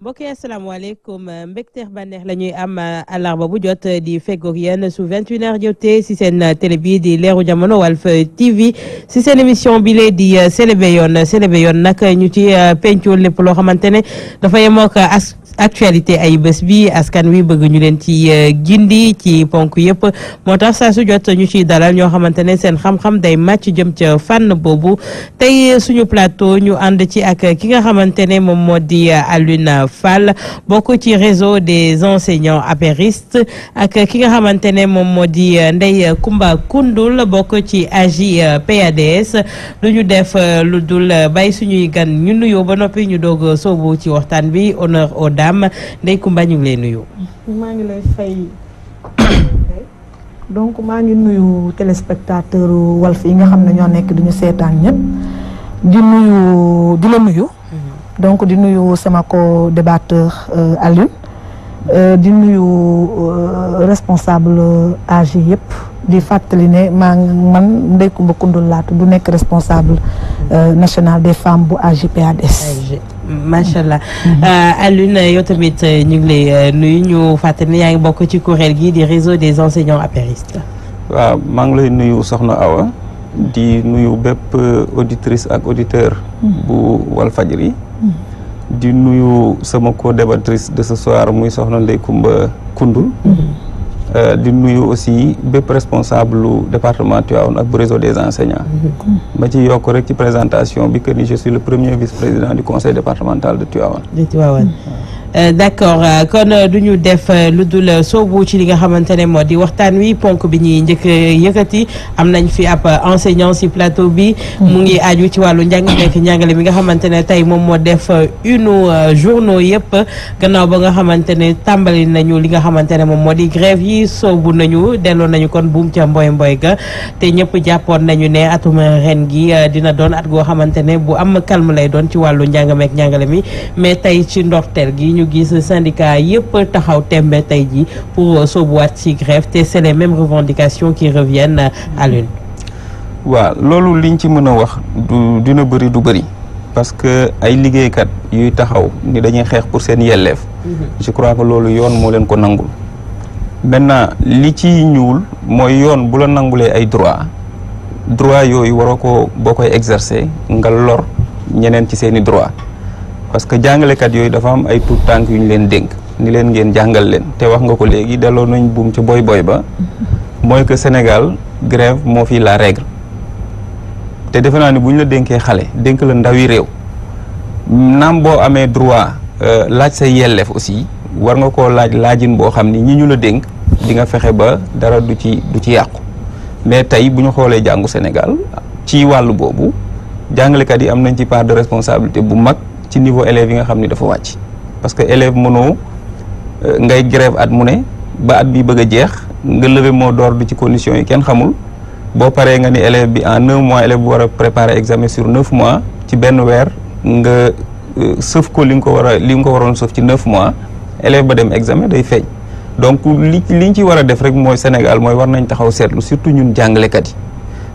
mbokk yi asalaamaaleykum mbégteex bànneex la ñuy am àllarba bu jot di feggoog yéen su 21h jotee si seen télé bi di leeru jamono Walf TV si seen émission bi lee di Selebe Yoon nag ñu ci pencu lépp loo xamante ne dafa yemook actualité ay bés bi askan wi bëgg ñu leen ci gindi ci ponk yëpp moo tax saa su jot ñu ciy dalal ñoo xamante ne seen xam-xam day màcc jëm ca fànn boobu tey suñu plateau ñu ànd ci ak ki nga xamante ne moom moo di Alioune Fall bokk ci réseau des enseignants apéristes ak ki nga xamante ne moom moo di Ndeye Comba Koundoul bokk ci AJ/PADS lu ñu def lu dul bàyyi suñuy gan ñu nuyoo ba noppi ñu doog soobu ci waxtaan bi honneur aux dames Ndeye Comba ñu ngi lay nuyu. maa ngi lay fay donc maa ngi nuyu téléspectateur Walf yi nga xam ne ñoo nekk di ñu seetaan ñëpp di la nuyu. donc di nuyu sama co-débatteur Alioune di nuyu responsable AJ yëpp di fàttali ne man Ndeye Comba Koundoul laa tudd du nekk responsable national des femmes bu AJ/PADS. macha allah Alioune yow tamit ñu ngi lay nuyu ñu fàttali ne yaa ngi bokk ci kuréel gi di réseau des enseignants apéristes. waaw maa ngi lay nuyu Soxna Awa di nuyu bépp auditrice ak auditeur bu Walfadjri di nuyu sama co-débattrice de ce soir muy Soxna Ndeye Comba Koundoul di nuyu aussi bépp responsable lu département Tivaouane ak bu réseau des enseignants ma ci yokk rek ci présentation bi que ni je suis le premier vice-président du conseil départemental de Tivaouane. D'accord kon du ñu def lu dul soobu ci li nga xamante ne moo di waxtaan wi ponk bi ñuy njëkk yëkkati am nañ fi ab enseignant si plateau bi mu ngi aju ci wàllu njàngale mi nga xamante ne tey moom moo def une journaux yëpp gannaaw ba nga xamante ne tàmbali nañu li nga xamante ne moom moo di grève yi soobu nañu delloo nañu kon buum ca mboy ga te ñëpp jàppoon nañu ne atum ren gi dina doon at goo xamante ne bu am calme lay doon ci wàllu njàngameek njàngale mi mais tey ci ndorteel gi ñu gis syndicat yëpp taxaw tembe tey ji pour soobuwaat ci grève te c'est les mêmes revendications qui reviennent à l'une. waaw loolu liñ ci mën a wax dina bëri du bëri parce que ay liggéeykat yuy taxaw ni dañuy xeex pour seen yelleef je crois que loolu yoon moo leen ko nangul maintenant li ci ñuul mooy yoon bu la nangulee ay droit yooyu waroo ko boo koy exercer nga lor ñeneen ci seeni droit parce que jàngalekat yooyu dafa am ay tuut tànk yu ñu leen dénk ni leen ngeen jàngal leen te wax nga ko léegi delloo nañ buum ca boy ba mooy que Sénégal grève moo fi la règle te defe naa ni bu ñu la dénkee xale dénk la ndawi réew naam boo amee droit laaj say yelleef aussi war nga koo laajin boo xam ni ñi ñu la dénk di nga fexe ba dara du ci yàqu mais tey bu ñu xoolee jàngu Sénégal ci wàllu boobu jàngalekat yi am nañ ci part de responsabilité bu mag ci niveau élèves yi nga xam ni dafa wàcc parce que élève mënoo ngay grève at mu ne ba at bi bëgg a jeex nga lever mot d'ordre ci conditions yi kenn xamul boo paree nga ni élève bi en 9 mois élève bu war a préparer examen sur 9 mois ci benn weer nga sëf ko li nga ko waroon sëf ci 9 mois élève ba dem examen day feeñ donc liñ ci war a def rek mooy Sénégal mooy war nañ taxaw seetlu surtout ñun jàngalekat yi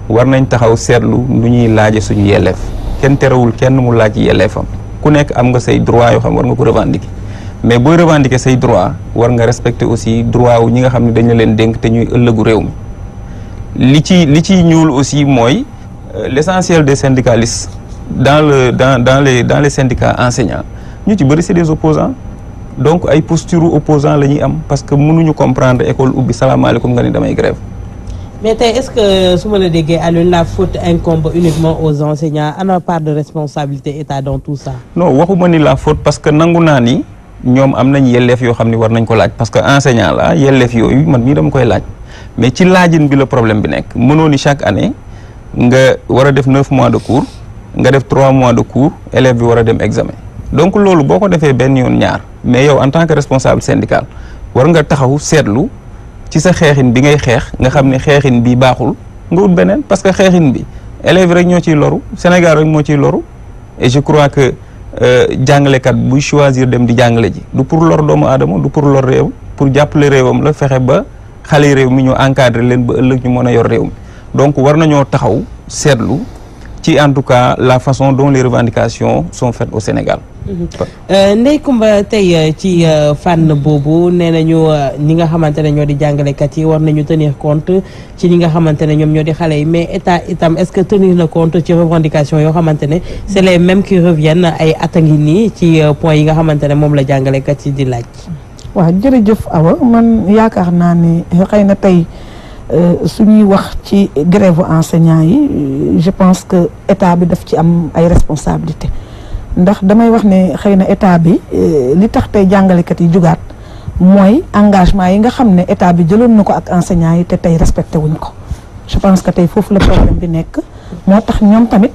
war nañ taxaw seetlu nu ñuy laaje suñu yelleef kenn terewul kenn mu laaj yelleefam ku nekk am nga say droit yoo xam war nga ko revendiquer mais booy revendiquer say droit war nga respecter aussi droit wu ñi nga xam ne dañ la leen dénk te ñuy ëllëgu réew mi li ci ñuul aussi mooy l'essentiel des syndicalistes dans les syndicats enseignants ñu ci bëri c'est des opposants donc ay posture opposants la ñuy am parce que mënuñu comprendre école ubbi salaamaaleykum nga ni damay grève. mais tey est-ce que su ma la déggee Alioune la faute incombe uniquement aux enseignants ana part de responsabilité état dans tout ça. non waxuma ni la faute parce que nangu naa ni ñoom am nañ yelleef yoo xam ni war nañ ko laaj parce que enseignant la yelleef yooyu man mii dama koy laaj mais ci laajin bi la problème bi nekk mënoo ni chaque année nga war a def 9 mois de cours nga def 3 mois de cours élève bi war a dem examen donc loolu boo ko defee benn yoon ñaar mais yow en tant que responsable syndical war nga taxaw seetlu ci sa xeexin bi ngay xeex nga xam ne xeexin bi baaxul nga wut beneen parce que xeexin bi élèves rek ñoo ciy loru Sénégal rek moo ciy loru et je crois que jàngalekat buy choisir dem di jàngale ji du pour lor doomu aadama du pour lor réew pour jàppale réewam la fexe ba xale réew mi ñu encadré leen ba ëllëg ñu mën a yor réew mi donc war nañoo taxaw seetlu ci en tout cas la façon dont les revendications sont faites au Sénégal Ndeye Comba tey ci fànn boobu nee nañu ñi nga xamante ne ñoo di jàngalekat yi war nañu tenir compte ci ñi nga xamante ne ñoom ñoo di xale yi mais état itam est-ce que tenir na compte ci revendication yoo xamante ne c'est les mêmes qui reviennent ay at a ngi nii ci point yi nga xamante ne moom la jàngalekat yi di laaj. waaw jërëjëf Awa man yaakaar naa ne xëy na tey suñuy wax ci grève enseignants yi je pense que état bi daf ci am ay responsabilités ndax damay wax ne xëy na état bi li tax tey jàngalekat yi jugaat mooy engagement yi nga xam ne état bi jëloon na ko ak enseignants yi te tey respecté wuñ ko je pense que tey foofu la problème bi nekk moo tax ñoom tamit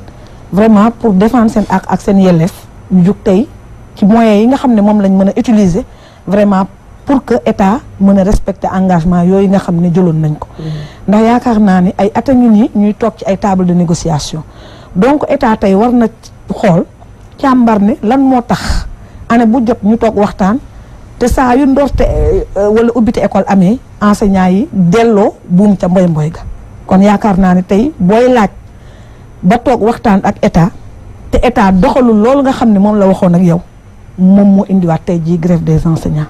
vraiment pour défendre seen ak seen yelleef ñu jug tey ci moyens yi nga xam ne moom lañ mën a utiliser vraiment pour que état mën a respecter engagement yooyu nga xam ne jëloon nañ ko ndax yaakaar naa ni ay at a ngi nii ñuy toog ci ay table de négociation donc état tey war na xool càmbar ne lan moo tax année bu jot ñu toog waxtaan te saa yu ndoorte wala ubbite école amee enseignants yi delloo buum ca mboy mboy ga kon yaakaar naa ne tey booy laaj ba toog waxtaan ak état te état doxalul loolu nga xam ne moom la waxoon ak yow moom moo indiwaat tey jii grève des enseignants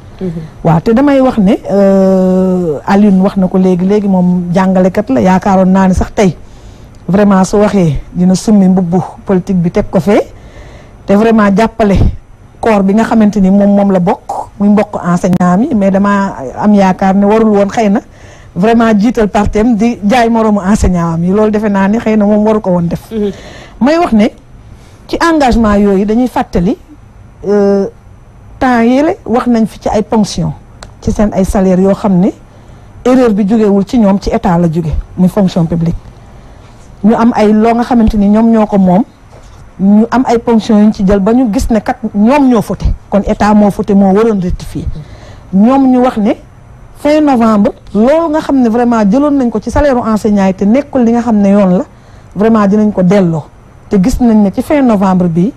waaw te damay wax ne Alioune wax na ko léegi moom jàngalekat la yaakaaroon naa ne sax tey vraiment su waxee dina summi mbubbu politique bi teg ko fee te vraiment jàppale corps bi nga xamante ni moom la bokk muy mbokk enseignant mi mais dama am yaakaar ne warul woon xëy na vraiment jiital partem di jaay moroomu enseignant am yi loolu defe naa ni xëy na moom waru ko woon def may wax ne ci engagement yooyu dañuy fàttali temps yële wax nañ fi ci ay ponction ci seen ay salaire yoo xam ne erreur bi jógewul ci ñoom ci état la jóge muy fonction publique ñu am ay loo nga xamante ni ñoom ñoo ko moom ñu am ay ponction yu ñu ci jël ba ñu gis ne kat ñoom ñoo fauté kon état moo fauté moo waroon rectifier ñoom ñu wax ne fin novembre loolu nga xam ne vraiment jëloon nañ ko ci salaire enseignant yi te nekkul li nga xam ne yoon la vraiment dinañ ko delloo te gis nañ ne ci fin novembre bi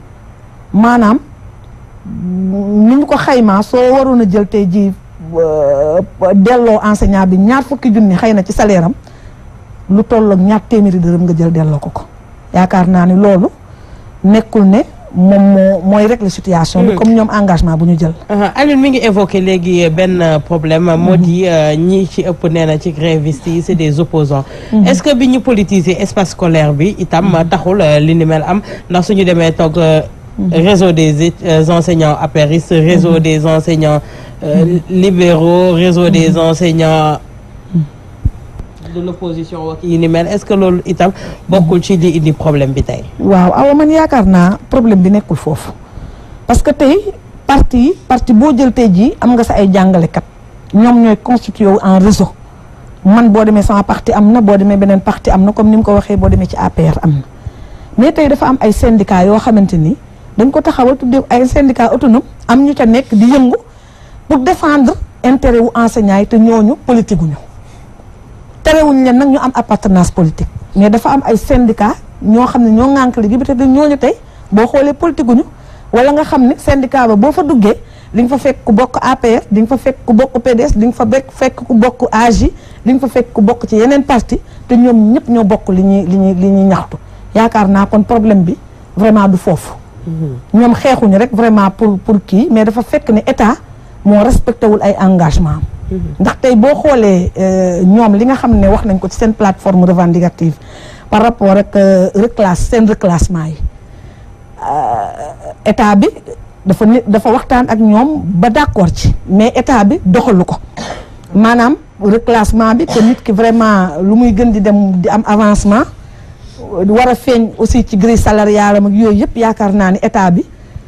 maanaam ni ñu ko xaymaa soo waroon a jël tey ji delloo enseignant bi ñaar fukki junni xëy na ci salaire am lu tolloog ñaar téeméeri dërëm nga jël delloo ko yaakaar naa ni loolu nekkul ne moom mooy régler situation bi comme ñoom engagement bu ñu jël. Alioune mi ngi évoqué léegi benn problème moo di ñi ci ëpp nee na ci grévistes yi c'est des opposants est-ce que bi ñu politiser espace scolaire bi itam taxul li ni mel am ndax suñu demee toog réseau des enseignants apéristes réseau des enseignants libéraux réseau des enseignants de l'opposition wax yi ni mel est-ce que loolu itam bokkul ci li indi problème bi tey. waaw awa man yaakaar naa problème bi nekkul foofu parce que tey parti boo jël tey jii am nga sa ay jàngalekat ñoom ñooy constitué wu en réseau man boo demee sama parti am na boo demee beneen parti am na comme ni mu ko waxee boo demee ci APR am na mais tey dafa am ay syndicats yoo xamante ni dañ ko taxawal tuddee ay syndicats autonomes am ñu ca nekk di yëngu pour défendre intérêt wu enseignants yi te ñooñu politique guñu terewuñ leen nag ñu am appartenance politique mais dafa am ay syndicats ñoo xam ne ñoo ŋànk liggéey bi te ñooñu tey boo xoolee politique guñu wala nga xam ne syndicat ba boo fa duggee di nga fa fekk ku bokk APR di nga fa fekk ku bokk PDS di nga fa fekk ku bokk AJ di nga fa fekk ku bokk ci yeneen parti te ñoom ñëpp ñoo bokk li ñuy ñaxtu yaakaar naa kon problème bi vraiment du foofu ñoom xeexuñu rek vraiment pour kii mais dafa fekk ne état moo respecté wul ay engagement am ndax tey boo xoolee ñoom li nga xam ne wax nañ ko ci seen plateforme revendicative par rapport ak seen reclassement yi état bi dafa waxtaan ak ñoom ba d'accord ci mais état bi doxalu ko maanaam reclassement bi que nit ki vraiment lu muy gën di dem di am avancement war a feeñ aussi ci grille salariale am ak yooyu yëpp yaakaar naa ni état bi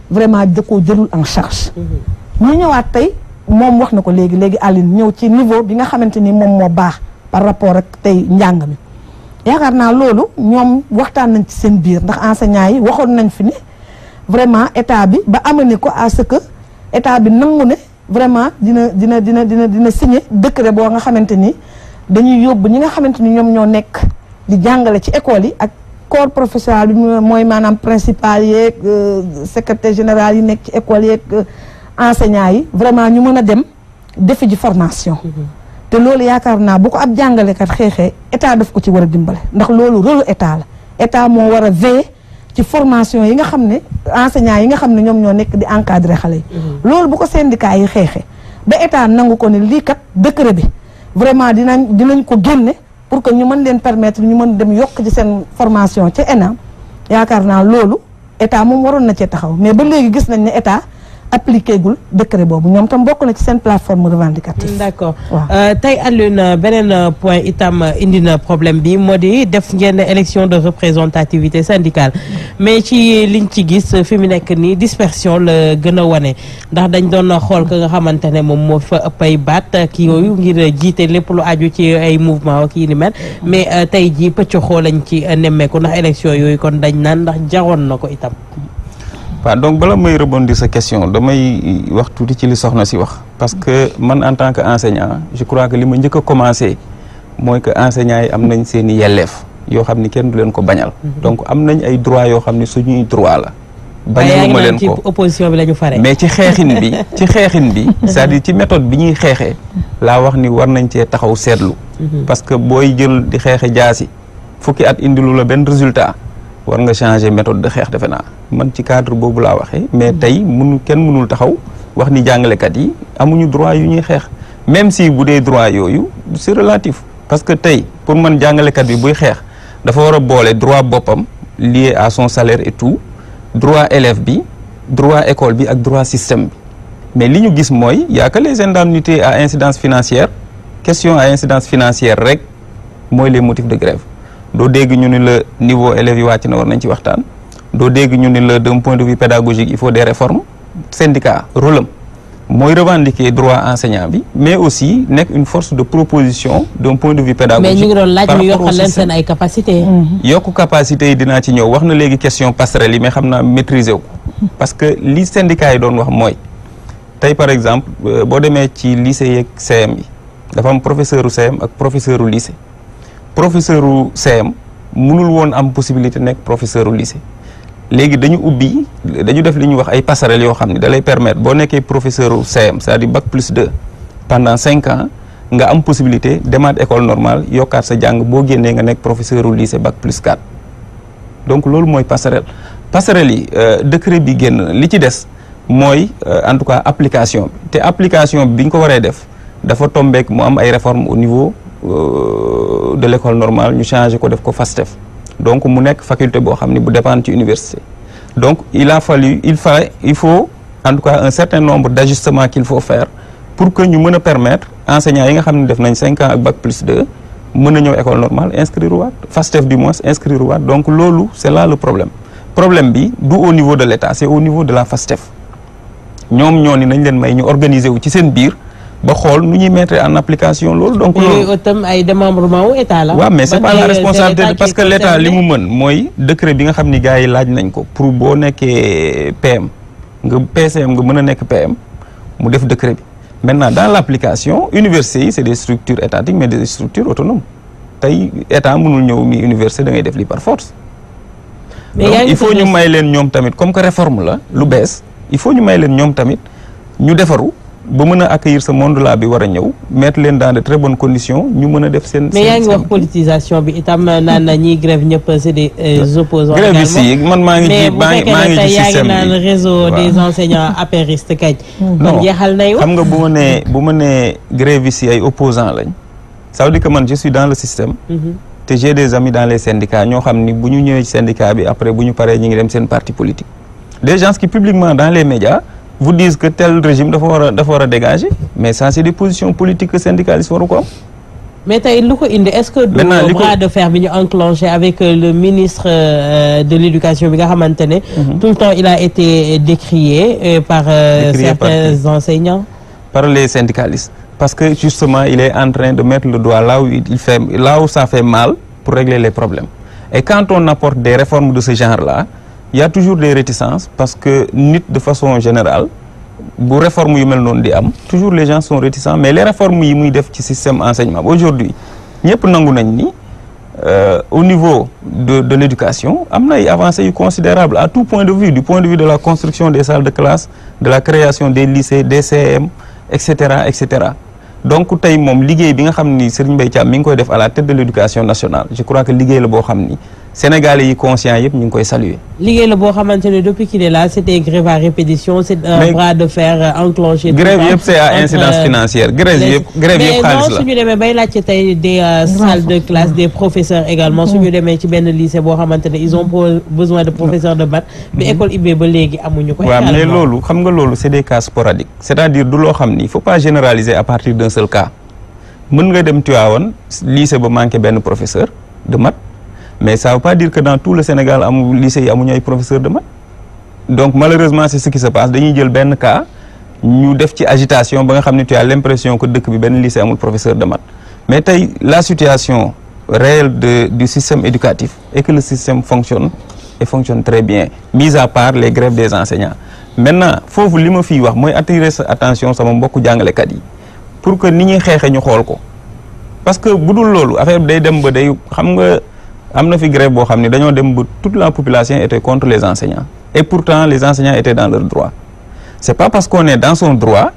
vraiment da koo jëlul en charge ñu ñëwaat tey moom wax na ko léegi Aline ñëw ci niveau bi nga xamante ni moom moo baax par rapport ak tey njàng mi yaakaar naa loolu ñoom waxtaan nañ ci seen biir ndax enseignants yi waxoon nañ fi ne vraiment état bi ba amené ko à ce que état bi nangu ne vraiment dina signer décret boo nga xamante ni dañuy yóbbu ñi nga xamante ni ñoom ñoo nekk di jàngale ci école yi ak corps professoral bi mooy maanaam principal yeeg secrétaire général yi nekk ci école yeeg enseignants yi vraiment ñu mën a dem defi ji formation te loolu yaakaar naa bu ko ab jàngalekat xeexee état daf ko ci war a dimbale ndax loolu rôle état la état moo war a veiller ci formation yi nga xam ne enseignants yi nga xam ne ñoom ñoo nekk di encadrer xale yi. loolu bu ko syndicat yi xeexe ba état nangu ko ne lii kat décret bi vraiment dinañ ko génne pour que ñu mën leen permettre ñu mën dem yokk ci seen formation ca ENAM yaakaar naa loolu état moom waroon na cee taxaw mais ba léegi gis nañ ne état appliqué gul décret boobu ñoom tam bokk na ci seen plateforme revendicative. d'accord tey Alioune beneen point itam indi na problème bi moo di def ngeen élection de représentativité syndicale mais ci liñ ci gis fi mu nekk nii dispersion la gën a wane ndax dañ doon xool ka nga xamante ne moom moo fa ëpp ay baat ki yooyu ngir jiite lépp lu aju ci ay mouvement ak yi ni mel mais tey jii pëccoxoo lañ ci nemmeeku ndax élection yooyu kon dañ naan ndax jaroon na ko itam. waaw donc bala may rebondir sa question damay wax tuuti ci li soxna si wax parce que man en tant que enseignant je crois que li ma njëkk a commencé mooy que enseignants yi am nañ seen i yelleef yoo xam ni kenn du leen ko bañal donc am nañ ay droit yoo xam ni suñuy droit la bañaluma leen ko opposition bi la ñu fare mais ci xeexin bi c'est-à-dire ci méthode bi ñuy xeexee laa wax ni war nañ cee taxaw seetlu parce que booy jël di xeexe jaasi fukki at indilu la benn résultat war nga changer méthode de xeex defe naa man ci cadre boobu laa waxee mais tey kenn mënul taxaw wax ni jàngalekat yi amuñu droit yu ñuy xeex même si bu dee droit yooyu c'est relatif parce que tey pour man jàngalekat bi buy xeex dafa war a boole droit boppam lié à son salaire et tout droit élève bi droit école bi ak droit système bi mais li ñu gis mooy y a que les indemnités à incidence financière question à incidence financière rek mooy les motifs de grève doo dégg ñu ni la niveau élèves yi wàcc na war nañ ci waxtaan doo dégg ñu ni la d'un point de vue pédagogique il faut des réformes syndicat rôle am mooy revendiquer droit enseignant bi mais aussi nekk une force de proposition d'un point de vue pédagogique. mais ñu ngi doon laaj ñu yokkal leen seen ay capacité yokku capacité yi dinaa ci ñëw wax na léegi question passerelle yi mais xam naa maîtriser wu parce que li syndicat yi doon wax mooy tey par exemple boo demee ci lycée yeeg CM yi dafa am professeur u CM ak professeur u lycée professeur u CM mënul woon am possibilité nekk professeur u lycée léegi dañu def li ñuy wax ay passerelles yoo xam ne da lay permettre boo nekkee professeur u CM c'est-à-dire bac plus 2 pendant 5 ans nga am possibilité demaat école normale yokkaat sa jàng boo génnee nga nekk professeur u lycée bac plus 4 donc loolu mooy passerelle yi décret bi génn li ci des mooy en tout cas application bi te application bi ñu ko waree def dafa tombeek mu am ay réformes au niveau de l'école normale ñu changé ko def ko FASTEF donc mu nekk faculté boo xam ne bu dépendre ci université donc il faut en tout cas un certain nombre d'ajustements qu'il faut faire pour que ñu mën a permettre enseignants yi nga xam ne def nañ 5 ans ak bac plus 2 mën a ñëw école normale inscrire waat FASTEF du moins inscrire waat donc loolu c'est là le problème bi du au niveau de l'État c'est au niveau de la FASTEF ñoom ñoo ni nañ leen may ñu organiser wu ci seen biir ba xool nu ñuy mettre en application loolu donc loolu itam ay démembrement wu état la. waaw mais c'est pas la responsabilité parce que l'état li mu mën mooy décret bi nga xam ni gars yi laaj nañ ko pour boo nekkee PM nga PCM nga mën a nekk PM mu def décret bi maintenant dans l'application université yi c'est des structures étatiques mais des structures autonomes tey état mënul ñëw ni université da ngay def lii par force. donc il faut ñu may leen ñoom tamit comme que réforme la lu bees il faut ñu may leen ñoom tamit ñu defaru ba mën a accueillir ce monde là bi war a ñëw mettre leen dans de très bonnes conditions ñu mën a def seen. mais yaa ngi wax politisation bi itam naan na ñiy grève ñëpp c'est des opposants. grève yi man maa ngi ci maa ngi ci système bi yaa ngi naan réseau des enseignants apéristes kañ. kon jeexal nay wax xam nga bu ma nee grève yi ay opposants lañ ça veut dire que man je suis dans le système. te j'ai des amis dans les syndicats ñoo xam ni bu ñu ñëwee ci syndicat bi après bu ñu paree ñu ngi dem seen parti politique des gens qui publiquement dans les médias vous disent que tel régime dafa war a dégager mais ça c'est des positions politiques que syndicalistes waru ko am. mais tey lu ko indi est-ce que du bras de fer bi ñu enclenché avec le ministre de l'éducation bi nga xamante ne tout le temps il a été décrié par certains enseignants par les syndicalistes parce que justement il est en train de mettre le doigt là où ça fait mal pour régler les problèmes et quand on apporte des réformes de ce genre-là il y a toujours des réticences parce que nit de façon générale bu réforme yu mel noonu di am toujours les gens sont réticents mais les réformes yi muy def ci système enseignement aujourd'hui ñëpp nangu nañ ni au niveau de l'éducation am na ay avancées yu considérables à tout point de vue du point de vue de la construction des salles de classe de la création des lycées des CM etc. donc tey moom liggéey bi nga xam ni Serigne Mbaye Thiam mi ngi koy def à la tête de l'éducation nationale je crois que liggéey la boo xam ni Sénégalais yi conscients yëpp ñu ngi koy saluer. liggéey la boo xamante ne depuis qu'il est là c'était grève à répétition c'est un bras de fer enclenché. grève yëpp c'est à incidence financière grève yëpp xaalis la. mais non suñu demee bay laajte tey des salles de classe des professeurs également suñu demee ci benn lycée boo xamante ne ils ont besoin de professeurs de maths mais école IB ba léegi amuñu ko. waaw mais loolu xam nga loolu c'est des cas sporadiques c'est-à-dire du loo xam ni il faut pas généraliser à partir d'un seul cas mën nga dem Tivaouane lycée ba manqué benn professeur de maths. Mais ça ne veut pas dire que dans tout le Sénégal amul lycée yi amuñu ay professeurs de maths donc malheureusement c'est ce qui se passe dañuy jël benn cas ñu def ci agitation ba nga xam ne tu as l'impression que dëkk bi benn lycée amul professeur de maths mais tey la situation réelle du système éducatif est que le système fonctionne et fonctionne très bien mis à part les grèves des enseignants maintenant foofu li ma fiy wax mooy attirer sa attention sama mbokku jàngalekat yi pour que ni ñuy xeexe ñu xool ko parce que bu dul loolu affaire bi day dem ba day xam nga am na fi grève boo xam ne dañoo dem ba toute la population était contre les enseignants et pourtant les enseignants étaient dans leurs droits c'est pas parce qu'on est dans son droit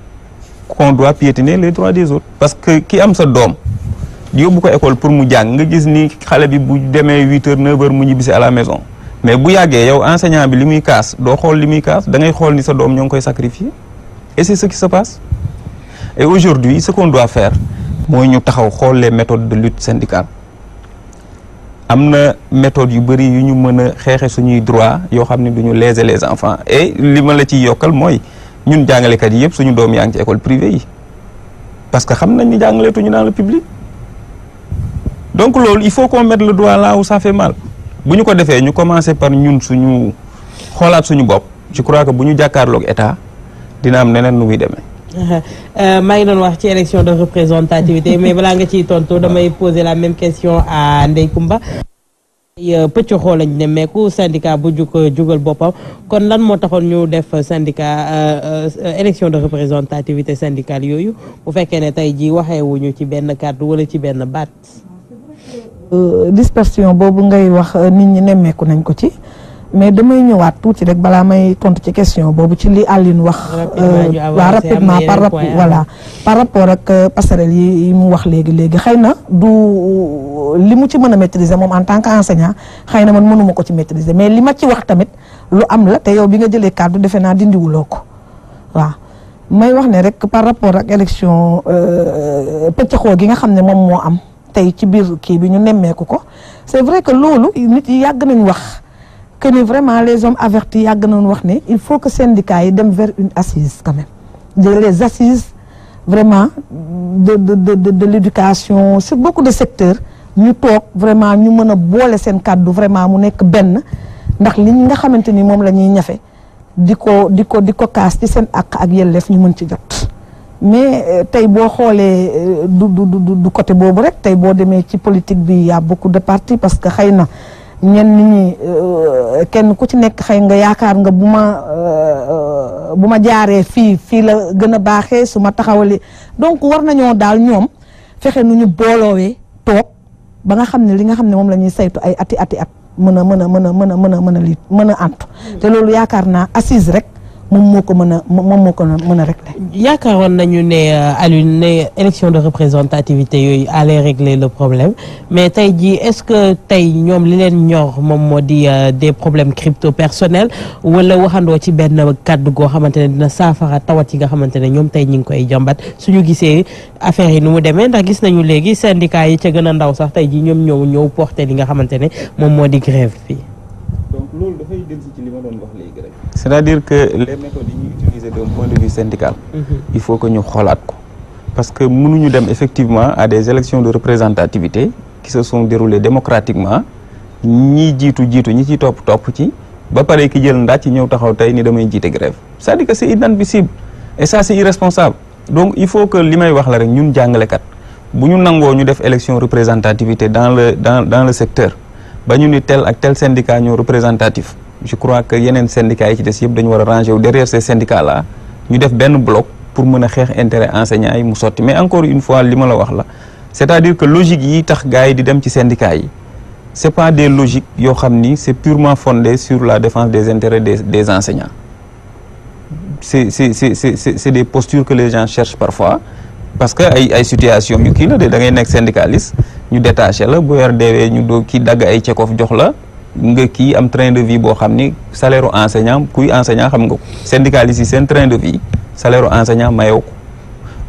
qu'on doit piétiner les droits des autres parce que ki am sa doom yóbbu ko école pour mu jàng nga gis ni xale bi bu demee 8h 9h mu ñibbisi à la maison mais bu yàggee yow enseignant bi li muy kaas doo xool li muy kaas da ngay xool ni sa doom ñoo ngi koy sacrifier et c'est ce qui se passe et aujourd'hui ce qu'on doit faire mooy ñu taxaw xool les méthodes de lutte syndicale am na méthode yu bëri yu ñu mën a xeexe suñuy droit yoo xam ne du ñu léser les enfants et li ma la ciy yokkal mooy ñun jàngalekat yi yëpp suñu doom yaa ngi ci école privée yi parce que xam nañ ni jàngaleetuñu dans le public donc loolu il faut qu'on mette le doigt là où ça fait mal bu ñu ko defee ñu commencer par ñun suñu xoolaat suñu bopp je crois que bu ñu jàkkaarloog état dina am neneen nu muy demee. maa ngi doon wax ci élection de représentativité mais balaa nga ciy tontu damay poser la même question à Ndeye Comba pëcc xoo lañ nemmeeku syndicat bu jugal boppam kon lan moo taxoon ñu def syndicat élection de représentativité syndicale yooyu bu fekkee ne tey jii waxeewuñu ci benn kàddu wala ci benn baat. dispersion boobu ngay wax nit ñi nemmeeku nañ ko ci mais damay ñëwaat tuuti rek balaa may tontu ci question boobu ci li Aline wax. waa rapidement par rapport ak passerelle yi mu wax léegi xëy na du li mu ci mën a maîtriser moom en tant qu'enseignant xëy na man mënuma ko ci maîtriser mais li ma ci wax tamit lu am la te yow bi nga jëlee kàddu defe naa dindiwuloo ko waaw may wax ne rek par rapport ak élection pëccëxoo gi nga xam ne moom moo am tey ci biir kii bi ñu nemmeeku ko c'est vrai que loolu nit yi yàgg nañ wax que ni vraiment les hommes avertis yàgg nañu wax ne il faut que syndicats yi dem vers une assise quand même les assises vraiment de l'éducation sur beaucoup de secteurs ñu toog vraiment ñu mën a boole seen kàddu vraiment mu nekk benn ndax li nga xamante ni moom la ñuy ñafe di ko kaas ci seen àq ak yelleef ñu mën ci jot mais tey boo xoolee du côté boobu rek tey boo demee ci politique bi y a beaucoup de partis parce que xëy na ñenn ñi kenn ku ci nekk xëy nga yaakaar nga bu ma jaaree fii la gën a baaxee su ma taxawalee donc war nañoo daal ñoom fexe nu ñu booloowee toog ba nga xam ne li nga xam ne moom la ñuy saytu ay ati at mën a antu te loolu yaakaar naa assise rek moom moo ko mën a régler. yaakaaroon nañu ne Alioune ne élection de représentativité yooyu allait régler le problème mais tey jii est-ce que tey ñoom li leen ñor moom moo di des problèmes crypto personnels wala waxandoo ci benn kàddu goo xamante ne dina saafara tawat yi nga xamante ne ñoom tey ñu ngi koy jàmbat suñu gisee affaire yi nu mu demee ndax gis nañu léegi syndicat yi ca gën a ndaw sax tey jii ñoom ñëw porter li nga xamante ne moom moo di grève bi. donc loolu dafay dellusi ci li ma doon wax léegi rek. c'est-à-dire que les méthodes yi ñuy utiliser d'un point de vue syndical. il faut que ñu xoolaat ko. parce que mënuñu dem effectivement à des élections de représentativité qui se sont déroulées démocratiquement ñi jiitu ñi ci topp ci ba pare ki jël ndax ci ñëw taxaw tey ni damay jiite grève c'est-à-dire que c'est inadmissible et ça c'est irresponsable donc il faut que li may wax la rek ñun jàngalekat bu ñu nangoo ñu def élection représentativité dans le secteur. ba ñu ni tel ak tel syndicat ñoo représentatif je crois que yeneen syndicats yi ci des yëpp dañu war a ranger wu derrière ces syndicats là ñu def benn bloc pour mën a xeex intérêt enseignants yi mu sotti mais encore une fois li ma la wax la c'est-à-dire que logique yi tax gars yi di dem ci syndicats yi c'est pas des logiques yoo xam ni c'est purement fondé sur la défense des intérêts des enseignants c'est des postures que les gens cherchent parfois parce que ay situation yu kii la da ngay nekk syndicaliste ñu détaché la bu weer deewee ñu doo kii dagg ay cekof jox la nga kii am train de vie boo xam ni salaire u enseignant kuy enseignant xam nga ko syndicaliste yi seen train de vie salaire u enseignant mayoo ko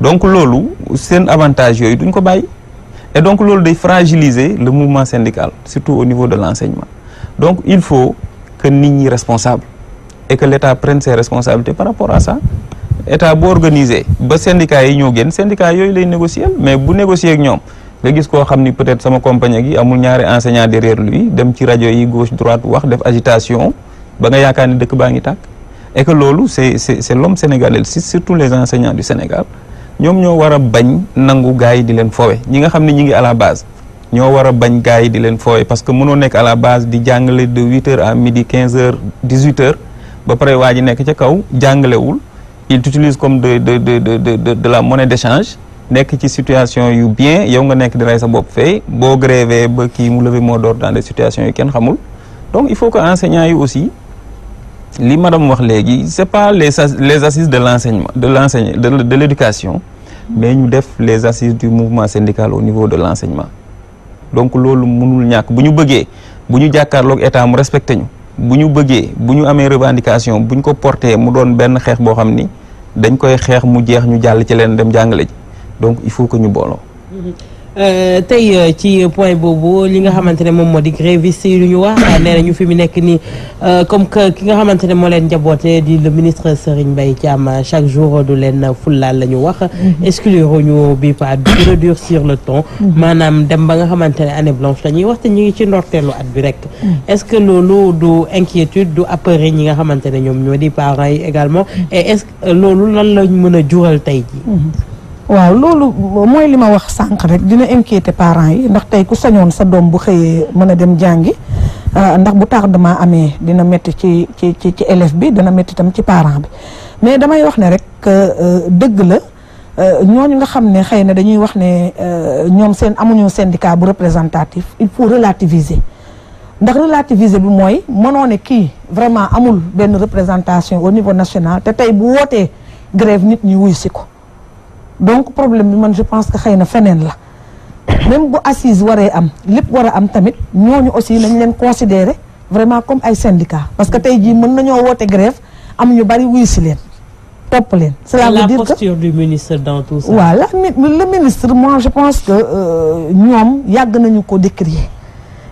donc loolu seen avantage yooyu duñ ko bàyyi et donc loolu day fragiliser le mouvement syndical surtout au niveau de l'enseignement donc il faut que nit ñi responsable et que l'État prenne ses responsabilités par rapport à ça État bu organisé ba syndicat yi ñoo génn syndicat yooyu lay négocier mais bu négocier ak ñoom nga gis koo xam ni peut-être sama compagnie gi amul ñaari enseignant derrière lui dem ci rajo yi gauche droite wax def agitation ba nga yaakaar ni dëkk baa ngi tàkk et que loolu c'est l'homme sénégalais surtout les enseignants du Sénégal ñoom ñoo war a bañ nangu gars yi di leen foowe ñi nga xam ne ñi ngi à la base ñoo war a bañ gars yi di leen foowe parce que mënoo nekk à la base di jàngale de 8h à midi 15h 18h ba pare waa ji nekk ca kaw jàngalewul il t'utilise comme de la monnaie d'échange nekk ci situation yu bien yow nga nekk di rey sa bopp fee boo grévé ba kii mu lever mot d'ordre dans des situations yu kenn xamul donc il faut que enseignants yi aussi li madame wax léegi c'est pas les assises de l'enseignement de l'éducation mais ñu def les assises du mouvement syndical au niveau de l'enseignement donc loolu mënul ñàkk bu ñu bëggee bu ñu jàkkaarloog état mu respecté ñu bu ñu bëggee bu ñu amee revendication bu ñu ko porté mu doon benn xeex boo xam ni dañ koy xeex mu jeex ñu jàll ci leen dem jàngale ji donc il faut que ñu booloo. tey ci point boobu li nga xamante ne moom moo di grévistes yi lu ñu wax nee na ñu fi mu nekk nii comme que ki nga xamante ne moo leen njaboote di le ministre Serigne Mbaye Thiam chaque jour du leen fullaal la ñu wax. exclure ñu bi pas de durcir le ton. maanaam dem ba nga xamante ne année blanche la ñuy wax te ñu ngi ci ndorteelu at bi rek. est-ce que loolu du inquiétude du appeuré ñi nga xamante ne ñoom ñoo di parents yi également et est-ce que loolu lan lañ mën a jural tey ji waaw loolu mooy li ma wax sànq rek dina inquiéter parents yi ndax tey ku sañoon sa doom bu xëyee mën a dem jàngi ndax bu tardement amee dina métti ci élève bi dina métti tam ci parent bi mais damay wax ne rek dëgg la ñooñu nga xam ne xëy na dañuy wax ne ñoom seen amuñu syndicat bu représentatif il faut relativiser ndax relativiser bi mooy mënoo ne kii vraiment amul benn représentation au niveau national te tey bu wootee grève nit ñi wuy si ko donc problème bi man je pense que xëy na feneen la même bu assise waree am lépp war a am tamit ñooñu aussi nañ leen considérer vraiment comme ay syndicats parce que tey jii mën nañoo woote grève am ñu bari wuy si leen topp leen. cela veut dire que la posture du ministre dans tout ça. voilà le ministre moi je pense que ñoom yàgg nañu ko décrier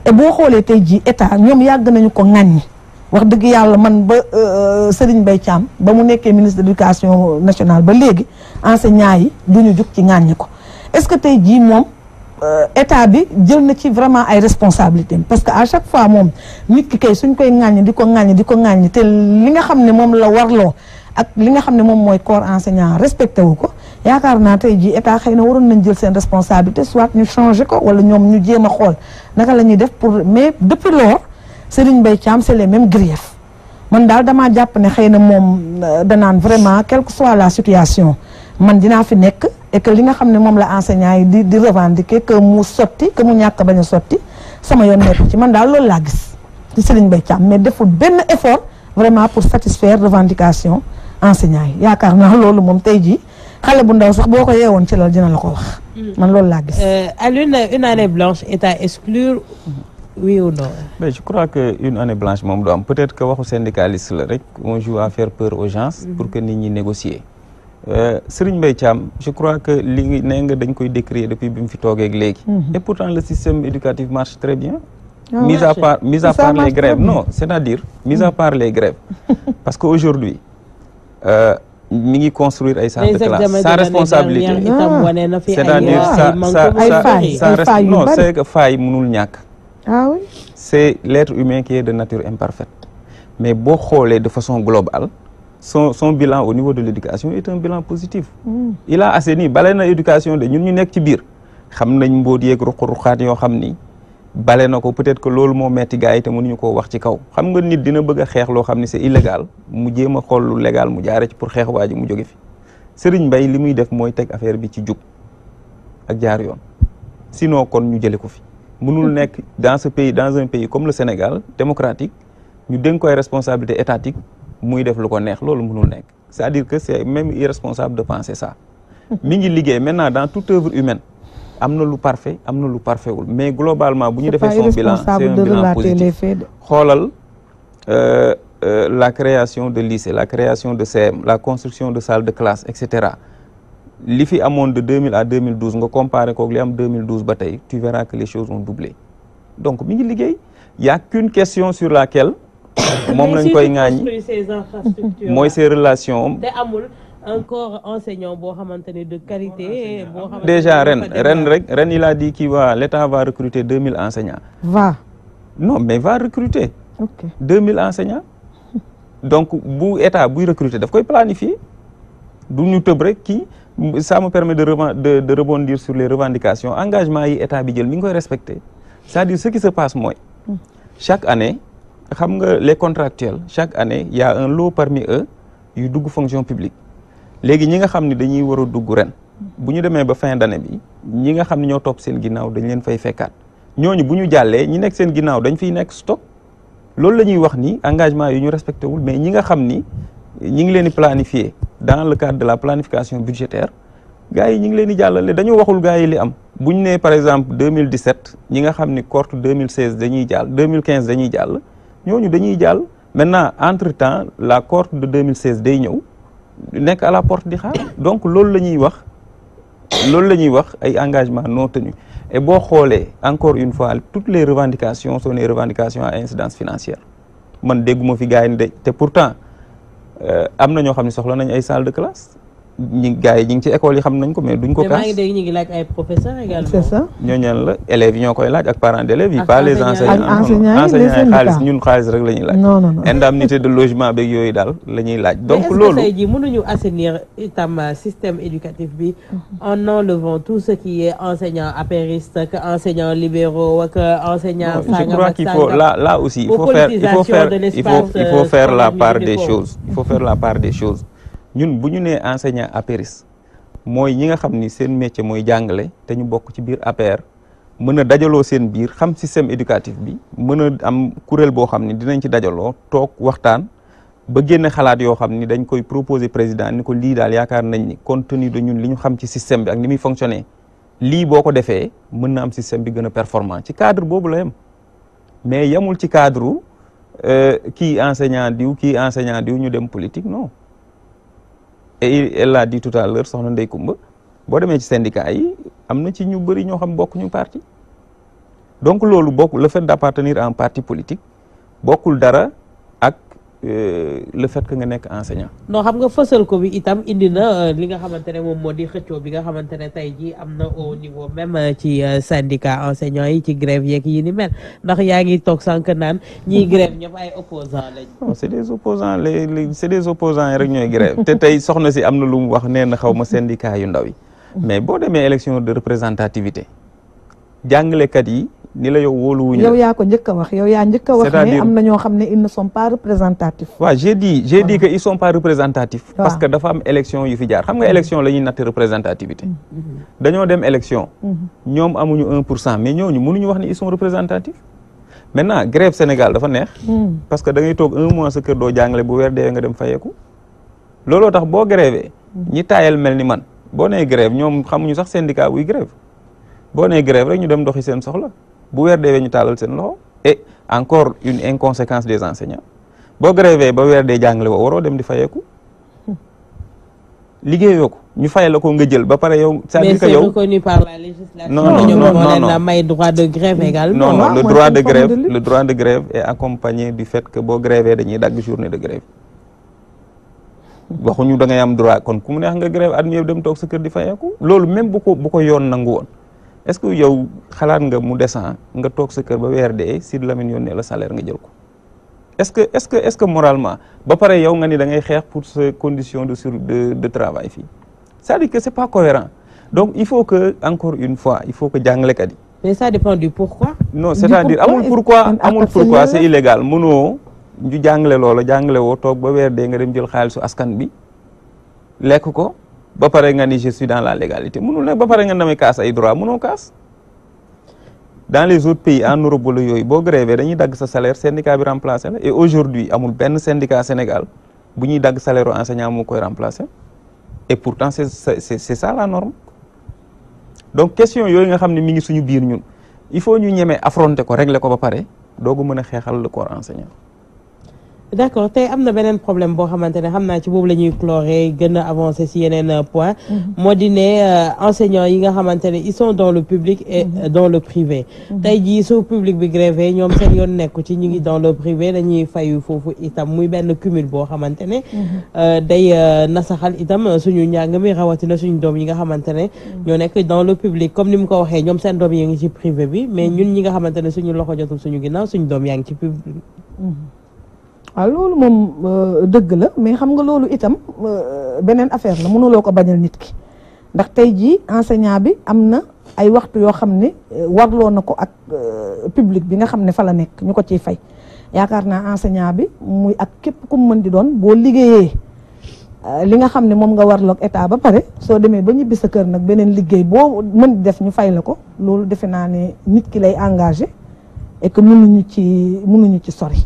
et boo xoolee tey jii état ñoom yàgg nañu ko ŋàññi wax dëgg yàlla man ba Serigne Mbaye Thiam ba mu nekkee ministre de l'éducation nationale ba léegi enseignants yi du ñu jug ci ŋàññi ko est-ce que tey jii moom état bi jël na ci vraiment ay responsabilités parce que à chaque fois moom nit ki kay suñ koy ŋàññi di ko ŋàññi te li nga xam ne moom la warloo ak li nga xam ne moom mooy corps enseignant respecté wu ko yaakaar naa tey jii état xëy na waroon nañ jël seen responsabilité soit ñu changer ko wala ñoom ñu jéem a xool naka la ñuy def pour mais depuis lors Serigne Mbaye Thiam c'est les mêmes griefs man daal damaa jàpp ne xëy na moom danaan vraiment quelle que soit la situation man dinaa fi nekk et que li nga xam ne moom la enseignant yi di revendiquer que mu sotti que mu ñàkk bañ a sotti sama yoon nekk ci man daal loolu laa gis ci Serigne Mbaye Thiam mais deful benn effort vraiment pour satisfaire revendication enseignant yi yaakaar naa loolu moom tey jii xale bu ndaw sax boo ko yeewoon ci la dina la ko wax man loolu laa gis. Alioune, une année blanche est à exclure. Oui ou non? Mais je crois que une année blanche moom du am peut-être que waxu syndicaliste la rek on joue à faire peur aux gens pour que nit ñi négocier Serigne Mbaye Thiam je crois que li ngi nee nga dañ koy décrier depuis bi mu fi toogeeg léegi et pourtant le système éducatif marche très bien mis à part les grèves non c'est-à-dire mis à part les grèves parce que aujourd'hui mi ngi construire ay salles de classe sa responsabilité c'est-à-dire ça non c'est que faille mënul ñàkk. Ah oui. C'est l'être humain qui est de nature imparfaite. Mais boo xoolee de façon globale, son bilan au niveau de l'éducation est un bilan positif. Il a assaini bale na éducation de ñun ñu nekk ci biir xam nañ mbóot yeeg ruq-ruqaat yoo xam ni bale na ko peut-être que loolu moo metti gars yi te mënuñu koo wax ci kaw xam nga nit dina bëgg a xeex loo xam ni c'est illégal mu jéem a xool lu légal mu jaare ci pour xeex waa ji mu jóge fi Serigne Mbaye li muy def mooy teg affaire bi ci jub ak jaar yoon sinon kon ñu jële ko fi mënul nekk dans un pays comme le Sénégal démocratique ñu dénk koy responsabilité étatique muy def lu ko neex loolu mënul nekk c'est-à-dire que c'est même irresponsable de penser ça mi ngi liggéey maintenant dans toute œuvre humaine am na lu parfait am na lu parfait wul mais globalement bu ñu defee son bilan c'est un bilan positif xoolal la création de lycée la création de CM la construction de salles de classe et cetera li fi amoon de 2000 à 2012 nga comparé koog li am 2012 ba tey tu verras que les choses ont doublé donc mi ngi liggéey y a qu'une question sur laquelle moom lañ koy ŋaañi mooy ces relations te amul encore enseignant boo xamante ne de qualité boo xamante déjà ren il a dit qu'il va l'État va recruter 2000 enseignants non mais va recruter 2000 enseignants donc bu état buy recruter daf koy planifier du ñu tëb rek kii ça me permet de rebondir sur les revendications engagement yi état bi jël mi ngi koy respecter c'est-à-dire ce qui se passe mooy chaque année xam nga les contractuels chaque année il y a un lot parmi eux yu dugg fonction publique léegi ñi nga xam ne dañuy war a dugg ren bu ñu demee ba fin d'année bi ñi nga xam ne ñoo topp seen ginnaaw dañ leen fay fekkaat ñooñu bu ñu jàllee ñi nekk seen ginnaaw dañ fiy nekk stock loolu la ñuy wax ni engagement yu ñu respecté wul mais ñi nga xam ni ñi ngi leen di planifier dans le cadre de la planification budgétaire gars yi ñi ngi leen di jàllale dañoo waxul gars yi li am bu ñu nee par exemple 2017 ñi nga xam ni cohorte 2016 dañuy jàll 2015 dañuy jàll ñooñu dañuy jàll maintenant entre temps la cohorte de 2016 day ñëw nekk à la porte di xaar donc loolu la ñuy wax ay engagements non tenus et boo xoolee encore une fois toutes les revendications sont des revendications à incidence financière man dégguma fi gars yi de te pourtant am na ñoo xam ne soxla nañ ay salles de classe gars yi ñi ngi ci école yi xam nañ ko mais duñ ko kaas. maa ngi dégg ñu ngi laaj ay professeurs également. c'est ça. ñooñu la élèves yi ñoo koy laaj ak parents d'élèves yi. pas les enseignants enseignants yi xaalis ñun xaalis rek la ñuy laaj. non indemnité de logement beeg yooyu daal la ñuy laaj. donc loolu mais est-ce que tey jii mënuñu assainir itam système éducatif bi en enlevant tout ce qui est enseignants apéristes que enseignants libéraux ak enseignants. je crois qu'il faut là aussi il faut faire la part des choses. il faut faire la part des choses. ñun bu ñu nee enseignant apéris mooy ñi nga xam ni seen métier mooy jàngale te ñu bokk ci biir APR mën a dajaloo seen biir xam système éducatif bi mën a am kuréel boo xam ni dinañ ci dajaloo toog waxtaan ba génne xalaat yoo xam ni dañ koy proposer président ni ko lii daal yaakaar nañ ni compte tenu de ñun li ñu xam ci système bi ak ni muy fonctionner lii boo ko defee mën na am système bi gën a performant ci cadre boobu la yem mais yemul ci cadre kii enseignant diw ñu dem politique non. et elle l'a dit tout à l'heure soxna Ndeye Coumba boo demee ci syndicat yi am na ci ñu bëri ñoo xam bokk ñu parti donc loolu le fait d'appartenir à un parti politique bokkul dara ak le fait que nga nekk enseignant. non xam nga fësal ko bi itam indi na li nga xamante ne moom moo di xëccoo bi nga xamante ne tey jii am na au niveau même ci syndicat enseignants yi ci grève yeeg yi ni mel ndax yaa ngi toog sànq naan ñiy grève ñëpp ay opposants lañ. non c'est des opposants c'est des opposants yi rek ñooy grève te tey soxna si am na lu mu wax nee na xaw ma syndicat yu ndaw yi mais boo demee élection de représentativité jàngalekat yi. ni la yow wóoluwuñu yow yaa ko njëkk a wax yow yaa njëkk a wax ne am na ñoo xam ne ils ne sont pas représentatifs. waaw j'ai dit que ils sont pas représentatifs. parce que dafa am élection yu fi jaar xam nga élection la ñuy natt représentativité. dañoo dem élection. ñoom amuñu 1% mais ñooñu mënuñu wax ni ils sont représentatifs. maintenant grève Sénégal dafa neex. parce que da ngay toog 1 mois sa kër doo jàngale bu weer dee nga dem fayeeku. looloo tax boo grévé ñi taayal mel ni man boo nee grève ñoom xamuñu sax syndicat buy grève boo nee grève rek ñu dem doxi seen soxla. bu weer deewee ñu taalal seen loxo et encore une inconséquence des enseignants boo grévé ba weer dee jàngale woo waroo dem di fayeeku liggéeyoo ko ñu fay la ko nga jël ba pare yow. c'est-à-dire que yow mais c'est reconnu par la législation. non may droit de grève également. non le droit de grève est accompagné du fait que boo grévé dañuy dagg journée de grève waxuñu da ngay am droit kon ku mu neex nga grève at mi yëpp dem toog sa kër di fayeeku loolu même bu ko yoon nangu woon. est-ce que yow xalaat nga mu descend nga toog sa kër ba weer dee Sidy Lamine yónnee la salaire nga jël ko est-ce que moralement ba pare yow nga ni da ngay xeex pour sa condition de travail fii c'est-à-dire que c'est pas cohérent donc il faut que encore une fois il faut que jàngalekat yi. mais ça dépend du pourquoi. non c'est-à-dire amul pourquoi c'est illégal mënoo ñu jàngale loola jàngale woo toog ba weer dee nga dem jël xaalisu askan bi lekk ko. ba pare nga ni je suis dans la légalité mënul ne ba pare nga damay kaas ay droit mënoo kaas dans les autres pays en Europe wala yooyu boo grévé dañuy dagg sa salaire syndicat bi remplacé la et aujourd'hui amul benn syndicat Sénégal bu ñuy dagg salaire au enseignant moo koy remplacer et pourtant c'est ça la norme donc question yooyu nga xam ne mi ngi suñu biir ñun il faut ñu ñemee affronter ko régler ko ba pare doogu mën a xeexal le corps enseignant. d'accord tey am na beneen problème boo xamante ne xam naa ci boobu la ñuy clore gën a avancer si yeneen point moo di ne enseignants yi nga xamante ne ils sont dans le public et dans le privé tey jii su public bi grévé ñoom seen yoon nekku ci ñu ngi dans le privé dañuy fayu foofu itam muy benn cumul boo xamante ne day nasaxal itam suñu njàng mi rawatina suñu doom yi nga xamante ne ñoo nekk dans le public comme ni mu ko waxee ñoom seen doom yi ngi ci privé bi mais ñun ñi nga xamante ne suñu loxo jotul suñu ginnaaw suñu doom yaa ngi ci public. waaw loolu moom dëgg la mais xam nga loolu itam beneen affaire la mënuloo ko bañal nit ki ndax tey jii enseignant bi am na ay waxtu yoo xam ne warloo na ko ak public bi nga xam ne fa la nekk ñu ko ciy fay yaakaar naa enseignant bi muy ak képp ku mu mën di doon boo liggéeyee li nga xam ne moom nga warloo ak état ba pare soo demee ba ñibbi sa kër nag beneen liggéey boo mën di def ñu fay la ko loolu defe naa ne nit ki lay engagé et que mënuñu ci sori.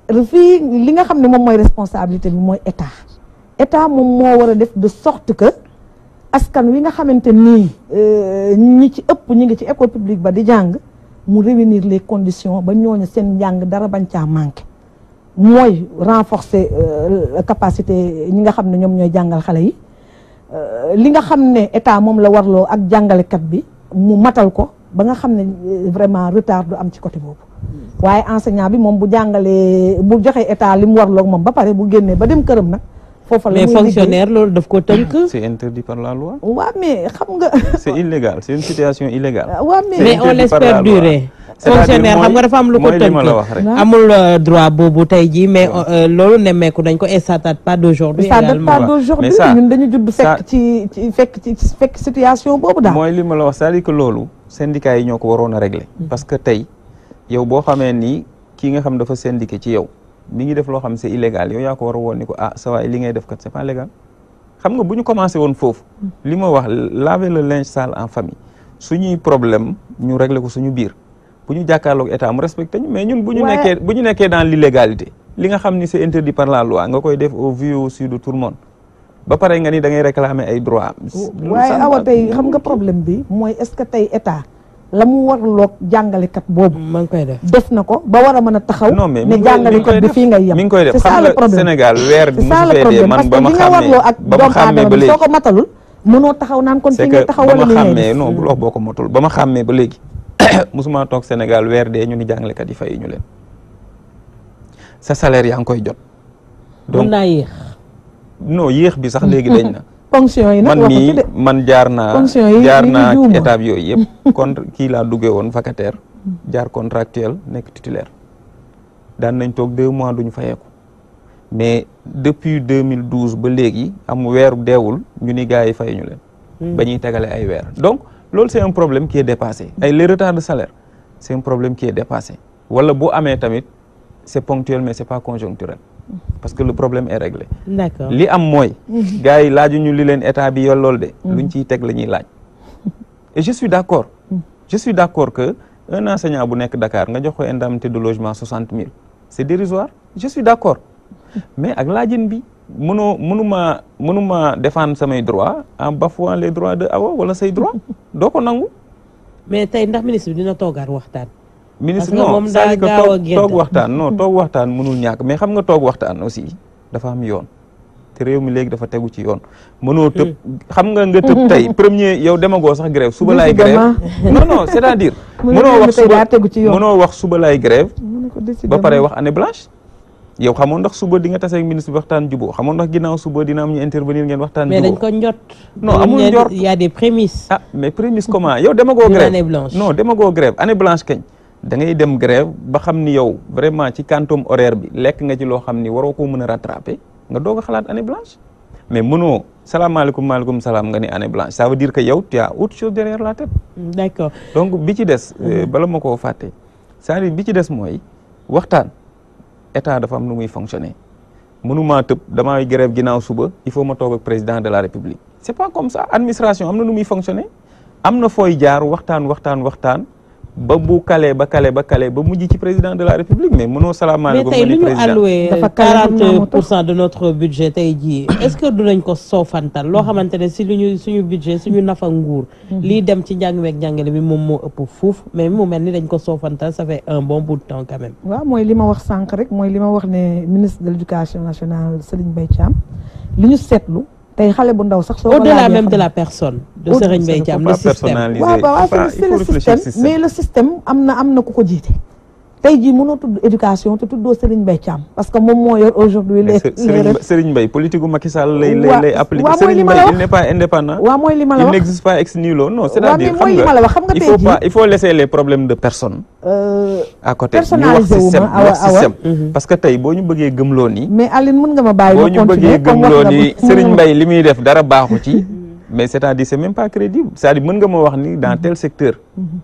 fii li nga xam ne moom mooy responsabilité bi mooy état moom moo war a def de sorte que askan wi nga xamante nii ñi ci ëpp ñi ngi ci école publique ba di jàng mu réunir les conditions ba ñooñu seen njàng dara bañ caa manqué mooy renforcer capacité ñi nga xam ne ñoom ñooy jàngal xale yi li nga xam ne état moom la warloo ak jàngalekat bi mu matal ko ba nga xam ne vraiment retard du am ci côté boobu waaye enseignant bi moom bu jàngalee bu joxee état li mu warloog moom ba pare bu génnee ba dem këram nag foofa la mais fonctionnaire loolu daf ko tënk. c'est interdit par la loi. waaw mais xam nga. c'est illégal c'est une situation illégale. waaw mais on laisse perdurer. fonctionnaire xam nga dafa am lu ko tënk amul droit boobu tey jii mais loolu nemmeeku dañ ko et ça date pas d'aujourd'hui également. ça date pas d'aujourd'hui ñun dañu judd fekk situation boobu daal. mooy li ma la wax c'est-à-dire que loolu syndicats yi ñoo ko waroon a régler. parce que tey yow boo xamee ni kii nga xam dafa syndiqué ci yow mi ngi def loo xam c'est illégal yow yaa ko war a woon ni ko sa waay li ngay def kat c'est pas légal xam nga bu ñu commencé woon foofu li ma wax laver le linge sale en famille suñuy problème ñu régler ko suñu biir bu ñu jàkkaarloog état mu respecté ñu mais ñun bu ñu nekkee dans l'illégalité li nga xam ni c'est interdit par la loi nga koy def au vu au su de tout le monde ba pare nga ni da ngay réclamer ay droits. waaye awa tey xam nga problème bi mooy est-ce que tey état la mu warloog jàngalekat boobu. maa ngi koy def na ko ba war a mën a taxaw. non mais ne jàngalekat bi fii ngay yem. mi ngi koy def xam nga Sénégal weer bi mu fee dee man ba ma xàmmee ba léegi soo ko matalul mënoo taxaw naan kon fii ngay taxaw wala li ngay def non bul wax boo ko matul ba ma xàmmee ba léegi musuma toog Sénégal weer dee ñu ni jàngalekat yi fay ñu leen sa salaire yaa ngi koy jot. donc mën naa yéex. non yéex bi sax léegi dañ na. fonction yi nag man jaar naa étape yooyu yëpp contre kii laa duggee woon vacataire jaar contractuel nekk titulaire daan nañ toog 2 mois duñu fayeeku mais depuis 2012 ba léegi am weeru deewul ñu ni gars yi fay ñu leen ba ñuy tegale ay weer donc loolu c'est un problème qui est dépassé les retards de salaire c'est un problème qui est dépassé wala bu amee tamit c'est ponctuel mais c'est pas conjoncturel parce que le problème est réglé. D'accord. li am mooy. gars yi laajuñu li leen état bi yor lool de. luñ ciy teg la ñuy laaj. et je suis d'accord. Que un enseignant bu nekk Dakar nga jox ko indemnité de logement 60 000 c'est dérisoire je suis d'accord mais ak laajin bi mënuma défendre samay droits en bafouant les droits de Awa wala say droits doo ko nangu. mais tey ndax ministre bi dina toogaat waxtaan. ministre non c'est que toog waxtaan mënul ñàkk mais xam nga toog waxtaan aussi dafa am yoon te réew mi léegi dafa tegu ci yoon mënoo tëb xam nga tëb tey premier yow demagoo sax grève suba laay grève non c'est-à-dire mënoo wax suba laay grève ba pare wax année blanche yow xamoon ndax suba di nga tase ak ministre bi waxtaan juboo xamoon ndax ginnaaw suba dina am ñu intervenir ngeen waxtaan juboo mais dañ ko njot non amul njort il y a des prémices mais prémices comment yow demagoo grève non demagoo grève année blanche kañ da ngay dem grève ba xam ni yow vraiment ci quantum horaire bi lekk nga ci loo xam ni waroo koo mën a rattraper nga doog a xalaat année blanche mais mënoo salaamaaleykum maaleykum salaam nga ni année blanche ça veut dire que yow tu as autre chose derrière la tête. D'accord. donc bi ci des bala ma koo fàtte c'est-à-dire bi ci des mooy waxtaan état dafa am nu muy fonctionner mënumaa tëb damay grève ginnaaw suba il faut ma toog ak président de la république c'est pas comme ça administration am na nu muy fonctionner am na fooy jaar waxtaan ba bu kale ba mujj ci président de la république mais mënoo salaamaaleykum. mais tey lu ñu alloué 40% de notre budget tey jii est-ce que du nañ ko soofantal loo xamante ne si suñu budget suñu nafa nguur. lii dem ci njàng meeg njàngale bi moom moo ëpp fuuf mais mu mel ni dañ ko soofantal ça fait un bon bout de temps quand même. waaw mooy li ma wax sànq rek mooy li ma wax ne ministre de l'éducation nationale Serigne Mbaye Thiam li ñu seetlu. tey xale bu ndaw sax soo ko au-delà même de la personne de Serigne Mbaye Thiam le système waaw c'est le système mais le système am na ku ko jiite tey jii mënoo tudd éducation te tuddoo Serigne Mbaye Thiam parce que moom moo yor aujourd'hui Serigne Mbaye politique gu Macky Sall lay appliqué Serigne Mbaye il n'est pas indépendant waaw mooy li ma la wax il n'existe pas ex nihilo non c'est-à-dire mooy li ma la wax xam nga tey jii il faut laisser les problèmes de personnes à côté personnalisé wu ma système parce que tey boo ñu bëggee gëmloo nii mais Aline mën nga ma bàyyi boo ñu bëggee gëmloo nii Serigne Mbaye li muy def dara baaxu ci mais c'est-à-dire c'est même pas crédible c'est-à-dire mën nga ma wax ni dans tel secteur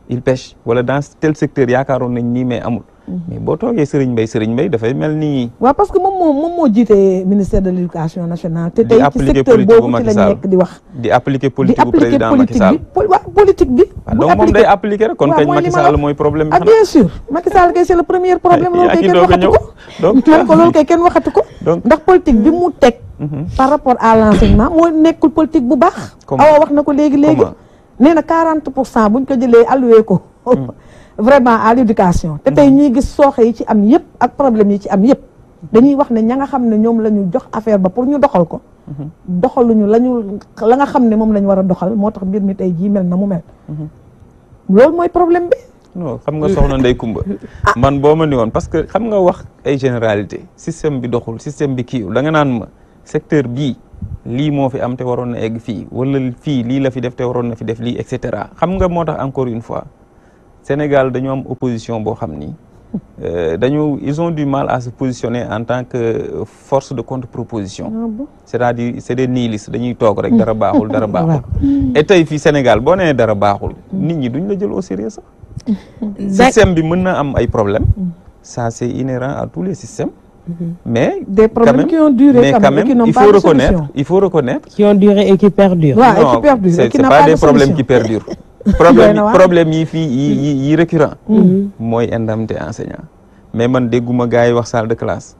il pêche wala dans tel secteur yaakaaroon nañ nii mais amul mais boo toogee Serigne Mbaye dafay mel ni waaw parce que moom moo jiite ministère de l'éducation nationale te tey ci secteur boobu ci lañ nekk di wax di appliquer politique bu président Macky Sall politique bi donc moom day appliquer rek kon kañ Macky Sall mooy problème bi bien sûr Macky Sall kay c'est le premier problème loolu kay kenn waxatu ko donc loolu kay kenn waxatu ko ndax politique bi mu teg par rapport à l'enseignement moo nekkul politique bu baax awa wax na ko léegi nee na 40% buñ ko jëlee alloué ko vraiment à l'éducation te tey ñuy gis sooxe yi ci am yëpp ak problème yi ci am yëpp dañuy wax ne ña nga xam ne ñoom la ñu jox affaire ba pour ñu doxal ko doxaluñu la nga xam ne moom la ñu war a doxal moo tax mbir mi tey jii mel na mu mel loolu mooy problème bi non xam nga soxna Ndeye Coumba man boo ma ni woon parce que xam nga wax ay généralité système bi doxul système bi kii da nga naan ma secteur bii lii moo fi am te waroon na egg fii wala fii lii la fi def te waroon na fi def lii et cetera xam nga moo tax encore une fois Sénégal dañu am opposition boo xam ni ils ont du mal à se positionner en tant que force de contre-proposition c'est-à-dire c'est des nihilistes dañuy toog rek dara baaxul et tey fii Sénégal boo nee dara baaxul nit ñi duñ la jël au sérieux sax système bi mën na am ay problèmes ça c'est inhérent à tous les systèmes mais des problèmes qui ont duré quand même il faut reconnaître qui ont duré et qui perdurent non c'est pas des problèmes qui perdurent problème yi fii yi récurrent mooy indemnité enseignant mais man dégguma gars yi wax salle de classe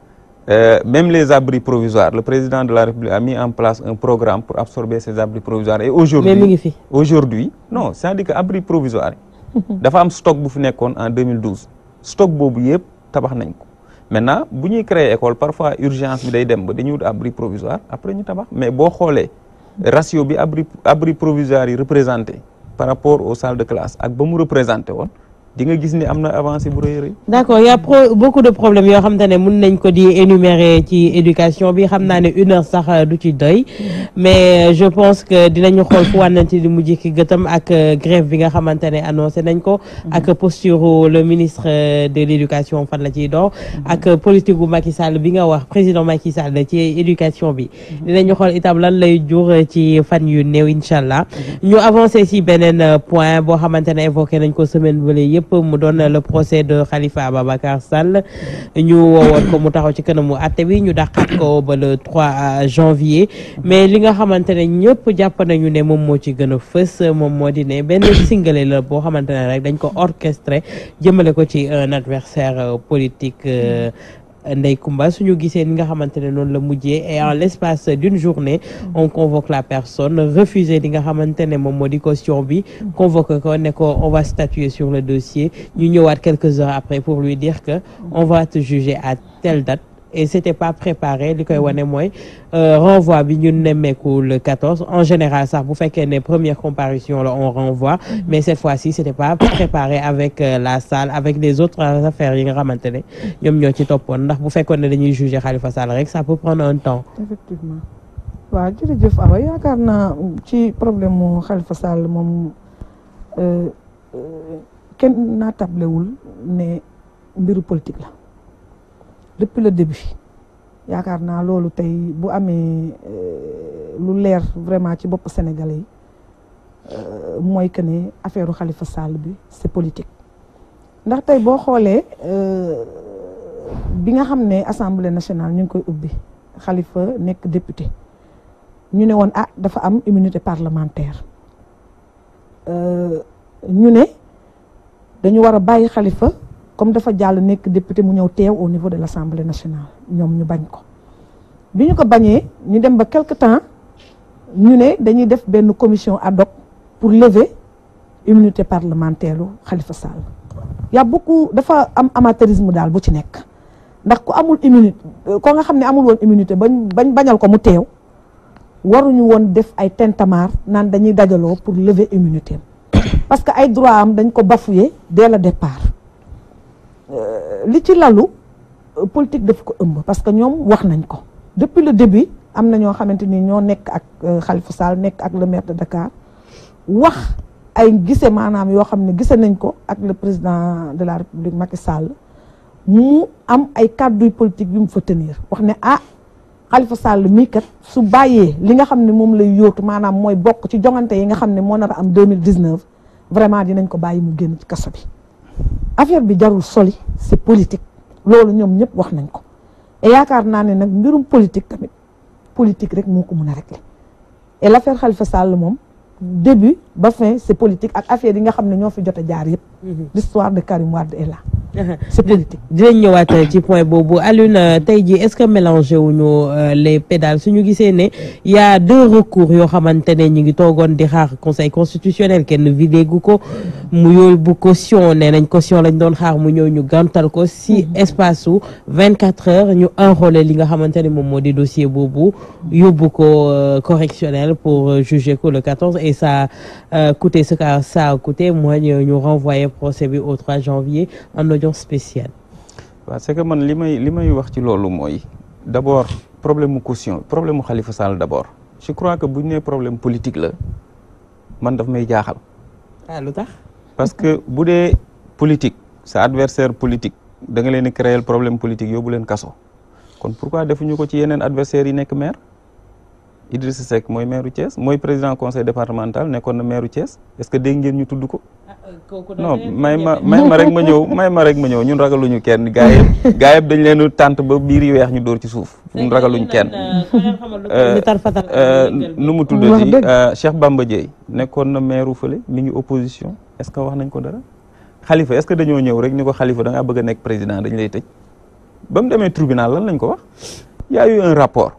même les abris provisoires le président de la République a mis en place un programme pour absorber ces abris provisoires et aujourd'hui non c'est-à-dire que abris provisoires dafa am stock bu fi nekkoon en 2012 stock boobu yëpp tabax nañ ko maintenant bu ñuy créer école parfois urgence bi day dem ba dañuy wut abri provisoire après ñu tabax mais boo xoolee ratio bi abri provisoire yi représenté par rapport aux salles de classe ak ba mu représenté woon di nga gis ni am na avancée bu rëy. d'accord y a beaucoup de problèmes yoo xam te ne mun nañ ko di énumérer ci éducation bi xam naa ne 1 heure sax du ci doy mais je pense que dinañu xool fu wànnante di mujj ki gëtam ak grève bi nga xamante ne annoncé nañ ko ak posture le ministre de l'éducation fan la ciy dox ak politique bu Macky Sall bi nga wax président Macky Sall ci éducation bi dinañu xool itam lan lay jur ci fan yu néew incha allah ñu avancé ci beneen point boo xamante ne évoqué nañ ko semaine bële yëpp mu doon le procès de Khalifa Ababacar Sall ñu woowoon ko mu taxaw ci kanamu àtte bi ñu dàqaat ko ba le 3 janvier mais li nga xamante ne ñëpp jàpp nañu ne moom moo ci gën a fës moom moo di ne benn singale la boo xamante ne rek dañ ko orchestré jëmale ko ci un adversaire politique Ndeye Coumba suñu gisee ni nga xamante ne noonu la mujjee et en l'espace d'une journée on convoque la personne refuser li nga xamante ne moom moo di caution bi convoqué ko ne ko on va statuer sur le dossier ñu ñëwaat quelques heures après pour lui dire que on va te juger à telle date et c'était pas préparé li koy wane mooy renvoi bi ñu nemmeeku le 14 en général sax bu fekkee ne première comparution la on renvoie mais cette fois-ci c'était pas préparé avec la salle avec les autres affaires yi nga xamante ne ñoom ñoo ci toppoon ndax bu fekkoon ne dañuy juger Khalifa Sall rek ça peut prendre un temps. effectivement waaw jërëjëf Awa yaakaar naa ci problème mu Khalifa Sall moom kenn naa tablewul ne mbiru politique la. depuis le début yaakaar naa loolu tey bu amee lu leer vraiment ci bopp Sénégalais yi mooy que ne affaire Khalifa Sall bi c'est politique ndax tey boo xoolee bi nga xam ne assemblée nationale ñu ngi koy ubbi Khalifa nekk député ñu ne woon dafa am immunité parlementaire ñu ne dañu war a bàyyi Khalifa comme dafa jàll nekk député mu ñëw teew au niveau de l'Assemblée nationale ñoom ñu bañ ko bi ñu ko bañee ñu dem ba quelque temps ñu ne dañuy def benn commission ad hoc pour lever immunité parlementaire lu Khalifa Sall y a beaucoup dafa am amateurisme daal bu ci nekk ndax ku amul immunité ko nga xam ne amul woon immunité bañal ko mu teew waruñu woon def ay tintamarre naan dañuy dajaloo pour lever immunité parce que ay droit am dañ ko bafoué dès le départ li ci lalu politique daf ko ëmb parce que ñoom wax nañ ko depuis le début am na ñoo xamante ni ñoo nekk ak Khalifa Sall nekk ak le maire de Dakar wax ay gise maanaam yoo xam ne gise nañ ko ak le président de la République Macky Sall mu am ay kàdduy politique yu mu fa tenir wax ne Khalifa Sall mii kat su bàyyee li nga xam ne moom lay yóotu maanaam mooy bokk ci jongante yi nga xam ne moo nar a am 2019 vraiment dinañ ko bàyyi mu génn ci kaso bi affaire bi jarul soli c'est politique loolu ñoom ñëpp wax nañ ko et yaakaar naa ne nag mbirum politique tamit politique rek moo ko mën a régler et l'affaire Khalifa Sall moom début ba fin c'est politique ak affaire yi nga xam ne ñoo fi jot a jaar yëpp l'histoire de Karim Wade est là c'est politique. dinañ ñëwaat ci point boobu Alioune tey jii est-ce que mélangé wuñu les pédales suñu gisee ne y a 2 recours yoo xamante ne ñu ngi toogoon di xaar conseil constitutionnel kenn vidé gu ko mu yóbbu caution nee nañ caution lañ doon xaar mu ñëw ñu gàntal ko si espace su 24 heures ñu enrôler li nga xamante ne moom moo di dossier boobu yóbbu ko correctionnel pour juger ko le 14 et ça a coûté ce que ça a coûté mooy ñu renvoyer procès bi au 3 janvier en audience spéciale. waaw c'est que man li may wax ci loolu mooy d'abord problème mu caution problème mu Khalifa Sall d'abord je crois que bu ñu nee problème politique la man daf may jaaxal. lu tax. parce que bu dee politique sa adversaire politique da nga leen di créer problème politique yóbbu leen kaso kon pourquoi defuñu ko ci yeneen adversaires yi nekk maire Idrissa Seck mooy maire u Thiès mooy président conseil départemental nekkoon na maire u Thiès est-ce que dégg ngeen ñu tudd ko. non may ma rek ma ñëw ñun ragaluñu kenn gaa yëpp dañ leen tànt ba biir yi weex ñu dóor ci suuf ñun ragaluñu kenn nu mu tuddati Cheikh Bamba Dièye nekkoon na maire fële mi ngi opposition est-ce que wax nañ ko dara Khalifa est-ce que dañoo ñëw rek ni ko Khalifa da ngaa bëgg a nekk président dañ lay tëj ba mu demee tribunal lan lañ ko wax y a eu un rapport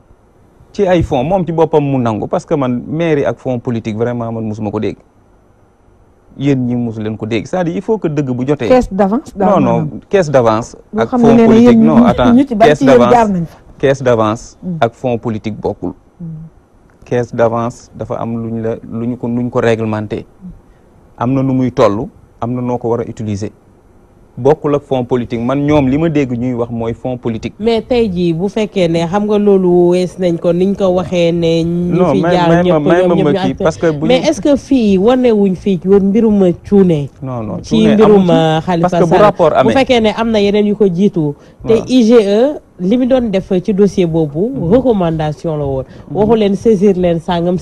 ci ay fonds moom ci boppam mu nangu parce que man mairie ak fonds politique vraiment man musuma ko dégg yéen ñi mosu leen ko dégg c'est-à-dire il faut que dëgg bu jotee. caisse d'avance. non caisse d'avance. ak fonds politique non attends caisse d'avance ak fonds politique bokkul. caisse d'avance dafa am luñ ko réglementé am na nu muy toll am na noo ko war a utiliser bokkul ak fonds politique man ñoom li ma dégg ñuy wax mooy fonds politique. mais tey jii bu fekkee ne xam nga loolu wees nañ ko niñ ko waxee ne. ñu fi jaar ñëpp parce que mais est-ce que fii wane wuñ fii woon mbirum cuune. non ci mbirum Khalifa Sall parce que bu rapport amee bu fekkee ne am na yeneen yu ko jiitu. te IGE li mu doon def ci dossier boobu. recommandation la woon. waxu leen saisir leen sangam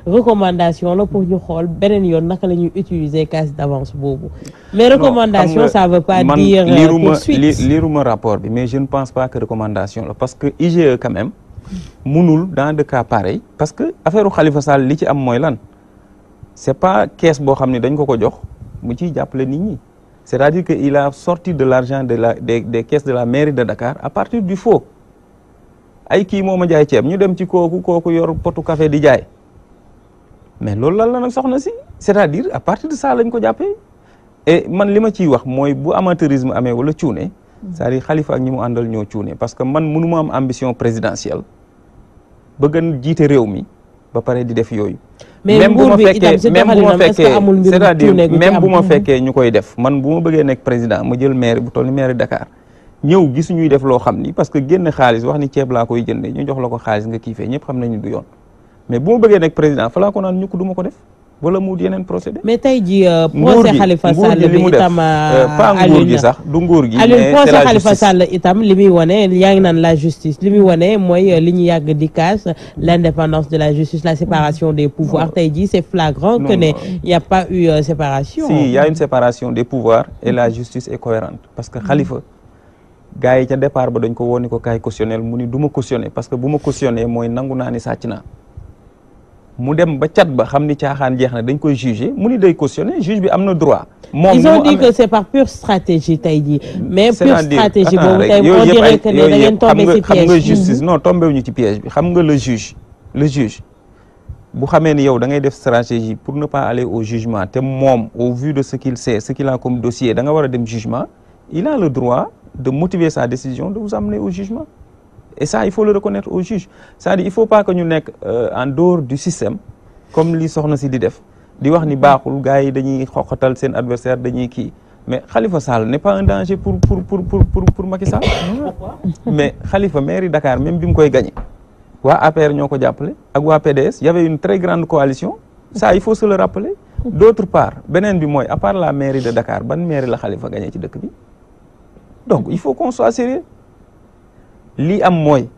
recommandation la pour ñu xool beneen yoon naka la ñuy utiliser caisse d'avance boobu. mais recommandation ça veut pas dire poursuite. liiruma rapport bi mais je ne pense pas que recommandation la parce que IGE quand même munul dans des cas pareils parce que affaire Khalifa Sall li ci am mooy lan c'est pas caisse boo xam ne dañ ko jox mu ciy jàppale nit ñi. C'est-à-dire qu'il a sorti de l'argent des caisses de la mairie de Dakar à partir du faux ay kii moo ma jaay ceeb ñu dem ci kooku yor potu café di jaay mais loolu lan la nag soxna si c'est-à-dire à partir de ça lañ ko jàppee et man li ma ciy wax mooy bu amateurisme amee wala cuune c'est-à-dire Khalifa ak ñi mu àndal ñoo cuune parce que man mënuma am ambition présidentielle bëgg a jiite réew mi ba pare di def yooyu. même bu ma fekkee c'est-à-dire même bu ma fekkee ñu koy def man bu ma bëggee nekk président ma jël maire bu toll ni maire Dakar ñëw gis ñuy def loo xam ni parce que génn xaalis wax ni ceeb laa koy jëndee ñu jox la ko xaalis nga kiifee ñëpp xam nañu du yoon mais bu ma bëggee nekk président fa laa ko naan ñu ko du ma ko def wala mu yeneen procédé. mais tey jii procès Khalifa Sall bi itam pas nguur gi sax du nguur gi. mais procès Khalifa Sall itam li muy wane yaa ngi naan la justice li muy wane mooy li ñu yàgg di casse l'indépendance de la justice la séparation des pouvoirs tey jii c'est flagrant que ne y a pas eu séparation. si y a une séparation des pouvoirs et la justice est cohérente parce que Khalifa gars yi ca départ ba dañ ko wooni ko kaay cautionner mu ni du ma cautionner parce que bu ma cautionner mooy nangu naa ni sàcc naa mu dem ba cat ba xam ni caaxaan jeex na dañ koy juger mu ni day cautionner juge bi am na droit. moom ils ont dit que c'est par pure stratégie tey jii. mais pure stratégie boobu tey on dirait que ne da ngeen tombé ci piège. xam nga justice non tombé wuñu ci piège bi xam nga le juge bu xamee ni yow da ngay def stratégie pour ne pas aller au jugement te moom au vu de ce qu'il sait ce qu'il a comme dossier da nga war a dem jugement il a le droit de motiver sa décision de vous amener au jugement et ça il faut le reconnaître au juge c'est-à-dire il faut pas que ñu nekk en dehors du système comme li soxna si di def di wax ni baaxul gars yi dañuy xoxatal seen adversaire dañuy kii mais Khalifa Sall n'est pas un danger pour Macky Sall. mais Khalifa mairie Dakar même bi mu koy gagné waa APR ñoo ko jàppale ak waa PDS y avait une très grande coalition ça il faut se le rappeler. d'autre part beneen bi mooy à part la mairie de Dakar ban mairie la Khalifa gagné ci dëkk bi donc il faut qu'on soit sérieux lii am mooy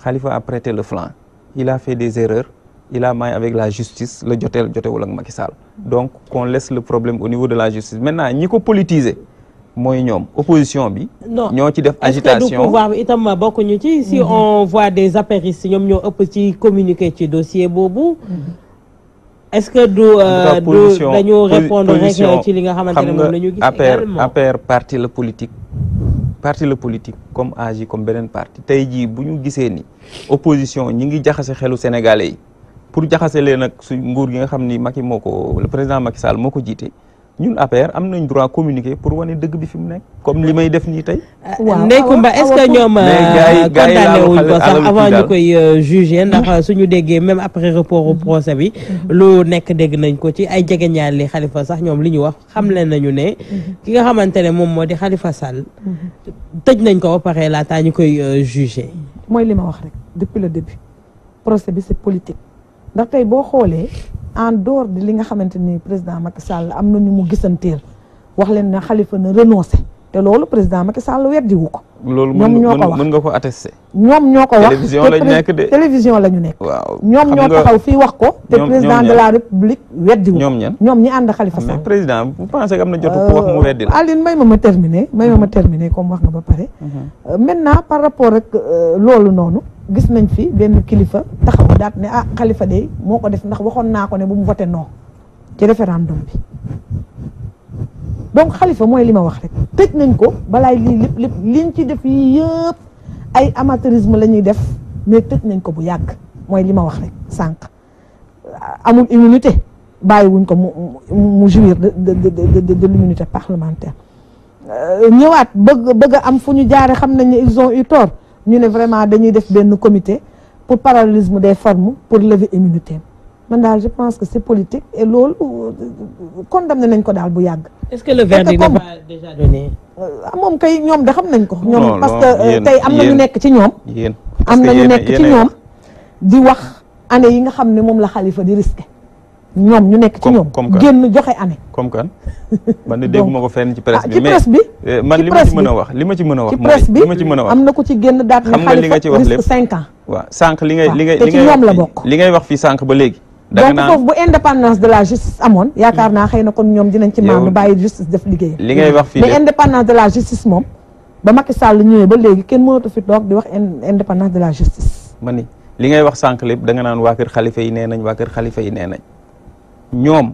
Khalifa a prêté le flanc il a fait des erreurs. il a maille avec la justice la jotewul ak Macky Sall donc qu'on laisse le problème au niveau de la justice maintenant ñi ko politiser mooy ñoom opposition bi. ñoo ci def agitation est-ce que du pouvoir bi itam bokkuñu ci si on voit des apéristes ñoom ñoo ëpp ci communiquer ci dossier boobu. est-ce que dañu répondre rek ci li nga xamante ne moom la ñu gis également APR parti la politique comme AJ comme beneen parti tey jii bu ñu gisee ni opposition ñi ngi jaxase xelu sénégalais yi. pour jaxase leen nag su nguur gi nga xam ni Macky le président Macky Sall moo ko jiite ñun APR am nañ droit communiquer pour wane dëgg bi fi mu nekk comme li may def nii tey. waaw Ndeye Comba est-ce que ñoom condamné wuñ ko sax avant ñu koy juger ndax suñu déggee même après report au procès bi lu nekk dégg nañ ko ci ay jegeñaale Khalifa sax ñoom li ñu wax xam leen nañu ne ki nga xamante ne moom moo di Khalifa Sall tëj nañ ko ba pare laataa ñu koy juger. mooy li ma wax rek depuis le début procès bi c'est politique. ndax tey boo xoolee en dehors de li nga xamante ni président Macky Sall am na ñu mu gisanteel wax leen ne Khalifa na renoncé te loolu président MackyAll weddiwu ko. loolu mën nga ko attester. ñoom ñoo ko wax télévision lañu nekk de. télévision la ñu nekk. waaw ñoom ñoo taxaw fii wax ko. te président de la république weddiwu ko. ñoom ñi ànd Khalifa Sall. mais président vous pensez que am na jotu ko wax mu weddi la. Aline may ma terminer comme wax nga ba pare. maintenant par rapport ak loolu noonu. gis nañ fi benn kilifa taxaw daat ne Khalifa de moo ko def ndax waxoon naa ko ne bu mu voté non ci référendum bi donc Khalifa mooy li ma wax rek tëj nañ ko balaay lii lépp liñ ci def yi yëpp ay amateurisme la ñuy def mais tëj nañ ko bu yàgg mooy li ma wax rek sànq amul immunité bàyyiwuñ ko mu jouir de l'immunité parlementaire ñëwaat bëgg a am fu ñu jaare xam nañ ne ils ont eu tort ñu ne vraiment dañuy def benn comité pour parallélisme des formes pour lever immunité man daal je pense que c'est politique et loolu condamné nañ ko daal bu yàgg. est-ce que le verdict n'est pas déjà donné. moom kay ñoom de xam nañ ko. ñoom parce que tey am na ñu nekk ci ñoom. am na ñu nekk ci ñoom di wax année yi nga xam ne moom la Khalifa di risqué. ñoom ñu nekk ci ñoom génn joxe année. comme kan man de dégguma ko fenn ci presse bi. ci presse bi man li ma ci mën a wax li ma ci mën a wax. ci presse bi am na ku ci génn daat ne Khalifa risque 5 ans. waaw sànq li ngay te ci ñoom la bokk. li ngay wax fii sànq ba léegi. donc foofu bu indépendance de la justice amoon yaakaar naa xëy na kon ñoom dinañ ci maandu bàyyi justice def liggéeyam. li ngay wax fii mais indépendance de la justice moom ba Macky Sall ñëwee ba léegi kenn mënatu fi toog di wax indépendance de la justice. ma ni li ngay wax sànq lépp da nga naan waa kër Khalifa yi nee nañ waa kër Khalifa yi nee nañ ñoom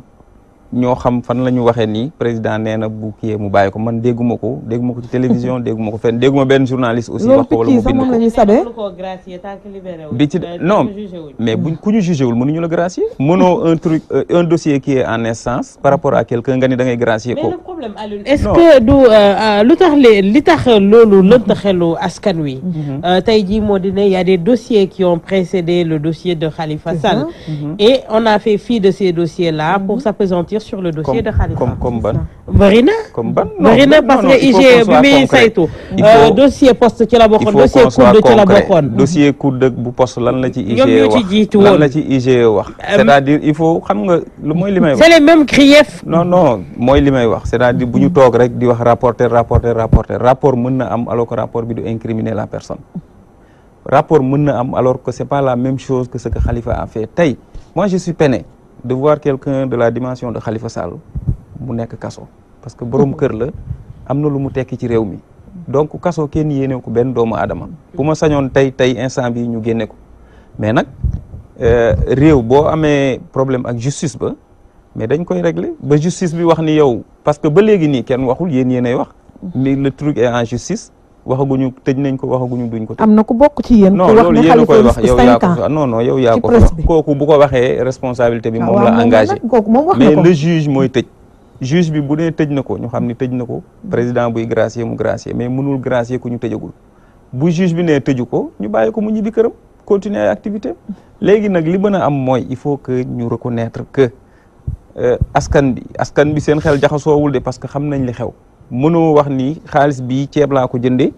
ñoo xam fan la ñu waxee nii président nee na bu kiyee mu bàyyi ko man dégguma ko ci télévision dégguma ko fenn dégguma benn journaliste aussi wax ko wala mu bind ko di ci non mais buñ ku ñu jugé wul mënuñu la gracier mënoo un dossier qui est en instance par rapport à quelqu'un nga ni da ngay gracier ko mais le problème Alioune est-ce que du lu tax li tax loolu lënt xelu askan wi tey jii moo di ne y a des dossiers qui ont précédé le dossier de Khalifa Sall et on a fait fi de ces dossiers là pour s'appesantir sur le dossier de Khalifa. Comme ban. bëri na. Comme ban bëri na parce que IGE bi muy saytu. dossier poste ci la bokkoon dossier coude ci la bokkoon. dossier coude bu poste lan la ci IGE ñoom ñoo ci jiitu woon lan la ci IGE wax. c'est-à-dire il faut xam nga lu mooy li may wax. c'est les mêmes griefs. non mooy li may wax c'est-à-dire bu ñu toog rek di wax rapport mën na am alors que rapport bi du incriminer la personne. rapport mën na am alors que c'est pas la même chose que ce que Khalifa a fait tey moi je suis peiné de voir quelqu'un de la dimension de Khalifa Sall mu nekk kaso parce que borom kër la am na lu mu tekki ci réew mi donc kaso kenn yéene ko benn doomu aadama bu ma sañoon tey instant bi ñu génne ko mais nag réew boo amee problème ak justice ba mais dañ koy régler ba justice bi wax ni yow parce que ba léegi nii kenn waxul yéenay wax mais le truc est en justice waxaguñu tëj nañ ko waxaguñu duñ ko tëj. am na ku bokk ci yéen. non loolu yéen a koy wax yow yaa ko non yow yaa ko wax kooku bu ko waxee responsabilité bi moom la engagé mais le juge mooy tëj juge bi bu nee tëj na ko ñu xam ni tëj na ko président buy gracier mu gracier mais mënul gracier ku ñu tëjagul bu juge bi nee tëju ko ñu bàyyi ko mu ñibbi këram continuer ay activité léegi nag li mën a am mooy il faut que ñu reconnaître que askan bi seen xel jaxasoowul de parce que xam nañ li xew mënoo wax ni xaalis bi ceeb laa ko jëndee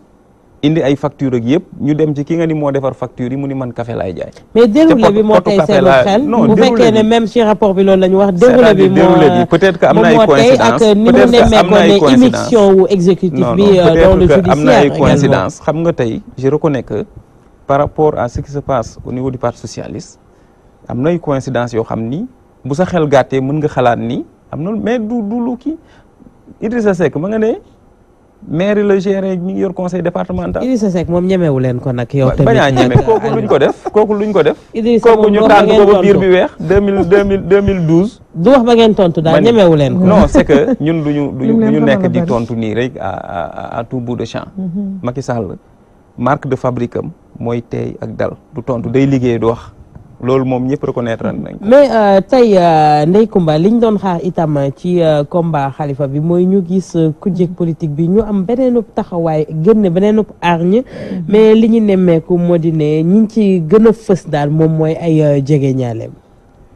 indi ay facture ak yëpp ñu dem ci ki nga ni moo defar facture yi mu ni man café laay jaay. mais déroulé bi moo tey seen xel bu fekkee ne même ci rapport bi loolu la ñu wax. déroulé bi moo peut-être que am na ay coïncidence peut-être que am na ay coïncidence émission wu exécutif bi dans le judiciaire am na ay coïncidence xam nga tey je reconnais que par rapport à ce qui se passe au niveau du parti socialiste am na ay coïncidence yoo xam ni bu sa xel gàttee mën nga xalaat ni am na mais du lu kii Idrissa Seck ma nga ne maire la géré mi ngi yor conseil départemental. Idrissa Seck moom ñemewu leen ko nag yow tamit. bañaa ñeme kooku luñ ko def kooku luñ ko def. Idrissa kooku ñu tànn ko ba biir bi weex 2012. du wax ba ngeen tontu daal ñemewu leen ko. non c'est que ñun duñu nekk di tontu nii rek à tout bout de champ. Macky Sall marque de fabrique am mooy tey ak dal du tontu day liggéey du wax. loolu moom ñëpp reconnaître nañ ko. mais tey Ndeye Comba liñ doon xaar itam ci combat Khalifa bi mooy ñu gis kujjeeg politique bi ñu am beneenub taxawaay génne beneenub arñe mais li ñu nemmeeku moo di ne ñi ci gën a fës daal moom mooy ay jege ñaaleem.